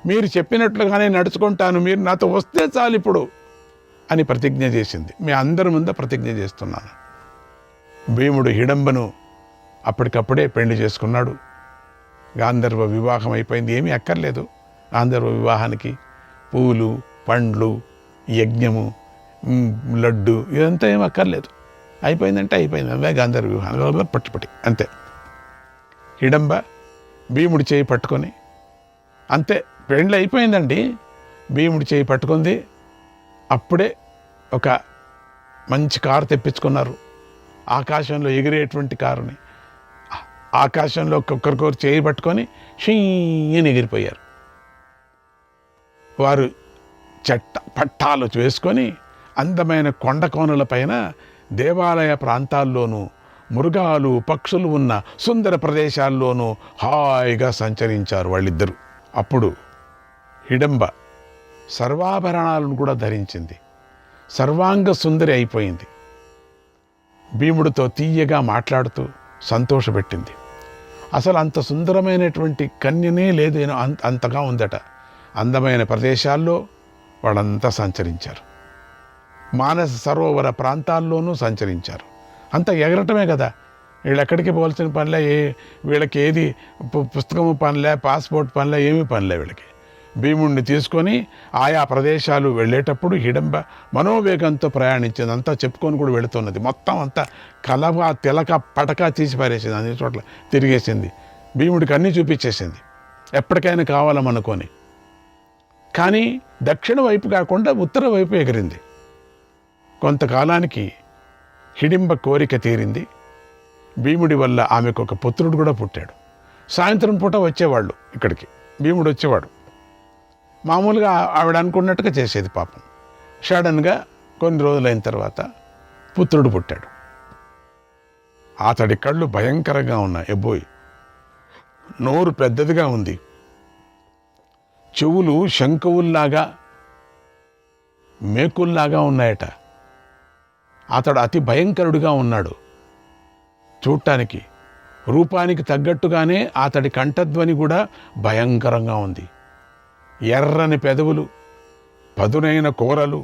S10: మీరు చెప్పినట్లుగానే నడుచుకుంటాను, మీరు నాతో వస్తే చాలు ఇప్పుడు అని ప్రతిజ్ఞ చేసింది. మీ అందరి ముందు ప్రతిజ్ఞ చేస్తున్నాను. భీముడు హిడంబను అప్పటికప్పుడే పెళ్లి చేసుకున్నాడు. గాంధర్వ వివాహం అయిపోయింది. ఏమీ అక్కర్లేదు గాంధర్వ వివాహానికి. పూలు, పండ్లు, యజ్ఞము, లడ్డు ఇదంతా ఏమి అక్కర్లేదు. అయిపోయిందంటే అయిపోయింది. అవే గాంధర్వ వివాహం పట్టుపట్టి అంతే. హిడంబ భీముడి చేయి పట్టుకొని, అంతే పెళ్ళి అయిపోయిందండి. భీముడి చేయి పట్టుకుంది. అప్పుడే ఒక మంచి కారు తెప్పించుకున్నారు. ఆకాశంలో ఎగిరేటువంటి కారుని. ఆకాశంలో ఒక్కొక్కరికొకరు చేయి పట్టుకొని షీని ఎగిరిపోయారు. వారు పట్టాలు వేసుకొని అందమైన కొండ కోనల పైన, దేవాలయ ప్రాంతాల్లోనూ, మృగాలు పక్షులు ఉన్న సుందర ప్రదేశాల్లోనూ హాయిగా సంచరించారు వాళ్ళిద్దరూ. అప్పుడు హిడంబ సర్వాభరణాలను కూడా ధరించింది, సర్వాంగ సుందరి అయిపోయింది. భీముడితో తీయగా మాట్లాడుతూ సంతోషపెట్టింది. అసలు అంత సుందరమైనటువంటి కన్యనే లేదు, అంతగా ఉందట. అందమైన ప్రదేశాల్లో వాళ్ళంతా సంచరించారు. మానస సరోవర ప్రాంతాల్లోనూ సంచరించారు. అంత ఎగరటమే కదా, వీళ్ళు ఎక్కడికి పోవాల్సిన పనిలే, వీళ్ళకి ఏది పుస్తకము పనిలే, పాస్పోర్ట్ పనిలే, ఏమీ పనిలే వీళ్ళకి. భీముడిని తీసుకొని ఆయా ప్రదేశాలు వెళ్ళేటప్పుడు హిడంబ మనోవేగంతో ప్రయాణించింది. అంతా చెప్పుకొని కూడా వెళుతున్నది. మొత్తం అంతా కలవ తిలక పటక తీసి పారేసింది, అన్ని చోట్ల తిరిగేసింది. భీముడికి అన్నీ చూపించేసింది, ఎప్పటికైనా కావాలనుకొని. కానీ దక్షిణ వైపు కాకుండా ఉత్తర వైపు ఎగిరింది. కొంతకాలానికి హిడింబ కోరిక తీరింది. భీముడి వల్ల ఆమెకు ఒక పుత్రుడు కూడా పుట్టాడు. సాయంత్రం పూట వచ్చేవాళ్ళు ఇక్కడికి, భీముడు వచ్చేవాడు. మామూలుగా ఆవిడ అనుకున్నట్టుగా చేసేది. పాపం సడన్గా కొన్ని రోజులైన తర్వాత పుత్రుడు పుట్టాడు. అతడి కళ్ళు భయంకరంగా ఉన్నాయి. ఎబ్బోయ్, నోరు పెద్దదిగా ఉంది, చెవులు శంకువుల్లాగా మేకుల్లాగా ఉన్నాయట. అతడు అతి భయంకరుడిగా ఉన్నాడు. చూడటానికి రూపానికి తగ్గట్టుగానే అతడి కంఠధ్వని కూడా భయంకరంగా ఉంది. ఎర్రని పెదవులు, పదునైన కూరలు,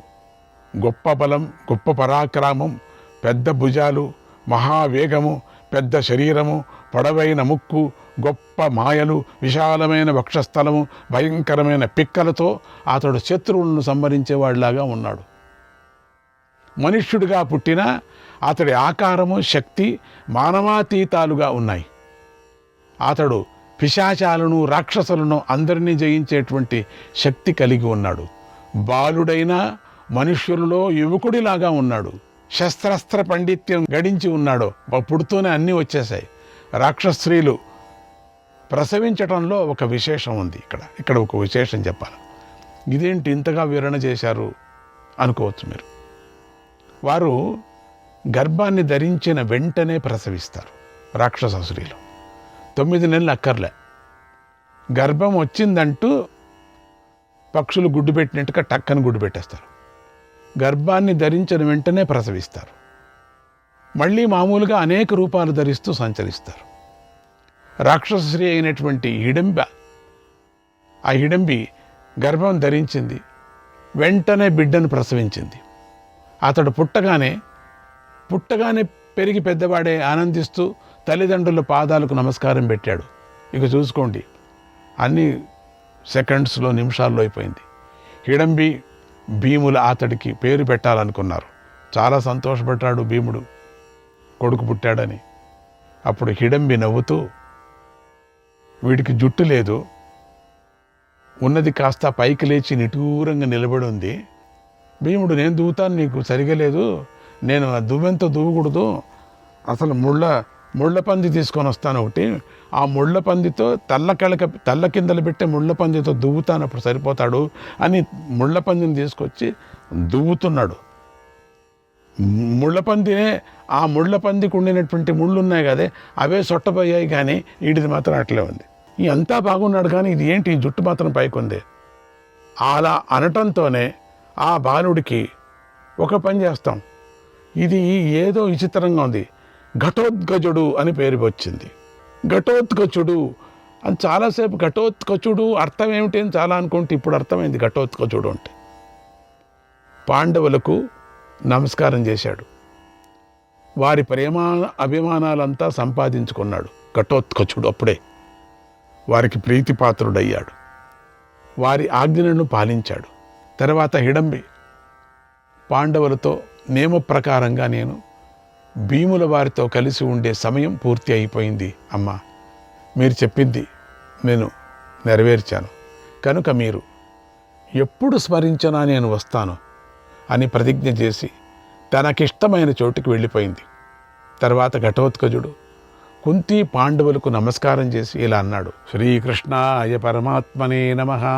S10: గొప్ప బలం, గొప్ప పరాక్రమం, పెద్ద భుజాలు, మహావేగము, పెద్ద శరీరము, పొడవైన ముక్కు, గొప్ప మాయలు, విశాలమైన వక్షస్థలము, భయంకరమైన పిక్కలతో అతడు శత్రువులను సంహరించేవాడిలాగా ఉన్నాడు. మనుష్యుడిగా పుట్టిన అతడి ఆకారము, శక్తి మానవాతీతాలుగా ఉన్నాయి. అతడు పిశాచాలను, రాక్షసులను అందరినీ జయించేటువంటి శక్తి కలిగి ఉన్నాడు. బాలుడైన మనుష్యులలో యువకుడిలాగా ఉన్నాడు. శస్త్రాస్త్ర పండిత్యం గడించి ఉన్నాడు. పుడుతూనే అన్నీ వచ్చేసాయి. రాక్షస్త్రీలు ప్రసవించటంలో ఒక విశేషం ఉంది. ఇక్కడ ఒక విశేషం చెప్పాలి. ఇదేంటి ఇంతగా వివరణ చేశారు అనుకోవచ్చు మీరు. వారు గర్భాన్ని ధరించిన వెంటనే ప్రసవిస్తారు. రాక్షస స్త్రీలు 9 నెలలు అక్కర్లే. గర్భం వచ్చిందంటూ పక్షులు గుడ్డు పెట్టినట్టుగా టక్కని గుడ్డు పెట్టేస్తారు. గర్భాన్ని ధరించిన వెంటనే ప్రసవిస్తారు. మళ్ళీ మామూలుగా అనేక రూపాలు ధరిస్తూ సంచరిస్తారు. రాక్షస స్త్రీ అయినటువంటి హిడంబి గర్భం ధరించింది, వెంటనే బిడ్డను ప్రసవించింది. అతడు పుట్టగానే పెరిగి పెద్దవాడే ఆనందిస్తూ తల్లిదండ్రుల పాదాలకు నమస్కారం పెట్టాడు. ఇక చూసుకోండి, అన్ని సెకండ్స్లో, నిమిషాల్లో అయిపోయింది. హిడంబి, భీముల అతడికి పేరు పెట్టాలనుకున్నారు. చాలా సంతోషపడ్డాడు భీముడు కొడుకు పుట్టాడని. అప్పుడు హిడంబి నవ్వుతూ, వీడికి జుట్టు లేదు, ఉన్నది కాస్త పైకి లేచి నిఠూరంగా నిలబడి ఉంది. భీముడు, నేను దువ్వుతాను, నీకు సరిగా లేదు, నేను ఆ దువ్వెంతో దువ్వకూడదు, అసలు ముళ్ళ పంది తీసుకొని వస్తాను ఒకటి, ఆ ముళ్ళ పందితో తల్ల కిందలు పెట్టే ముళ్ళ పందితో దువ్వుతాను, అప్పుడు సరిపోతాడు అని ముళ్ళ పందిని తీసుకొచ్చి దువ్వుతున్నాడు. ముళ్ళపందినే, ఆ ముళ్ళ పందికి ఉండినటువంటి ముళ్ళు ఉన్నాయి కదే, అవే సొట్టపోయాయి, కానీ వీడిది మాత్రం అట్లే ఉంది. అంతా బాగున్నాడు, కానీ ఇది ఏంటి, ఈ జుట్టు మాత్రం పైకుంది. అలా అనటంతోనే ఆ బాలుడికి ఒక పని చేస్తాం, ఇది ఏదో విచిత్రంగా ఉంది, ఘటోత్కచుడు అని పేరు వచ్చింది. ఘటోత్కచుడు అని చాలాసేపు ఘటోత్కచుడు అర్థం ఏమిటి అని చాలా అనుకుంటే ఇప్పుడు అర్థమైంది. ఘటోత్కచుడు అంటే పాండవులకు నమస్కారం చేశాడు. వారి అభిమానాలంతా సంపాదించుకున్నాడు ఘటోత్కచుడు. అప్పుడే వారికి ప్రీతిపాత్రుడయ్యాడు. వారి ఆజ్ఞలను పాలించాడు. తర్వాత హిడంబి పాండవులతో నియమ ప్రకారంగా నేను భీముల వారితో కలిసి ఉండే సమయం పూర్తి అయిపోయింది అమ్మా, మీరు చెప్పింది నేను నెరవేర్చాను, కనుక మీరు ఎప్పుడు స్మరించినా నేను వస్తాను అని ప్రతిజ్ఞ చేసి తనకిష్టమైన చోటుకి వెళ్ళిపోయింది. తర్వాత ఘటోత్కచుడు కుంతి పాండవులకు నమస్కారం చేసి ఇలా అన్నాడు, శ్రీకృష్ణాయ పరమాత్మనే నమః.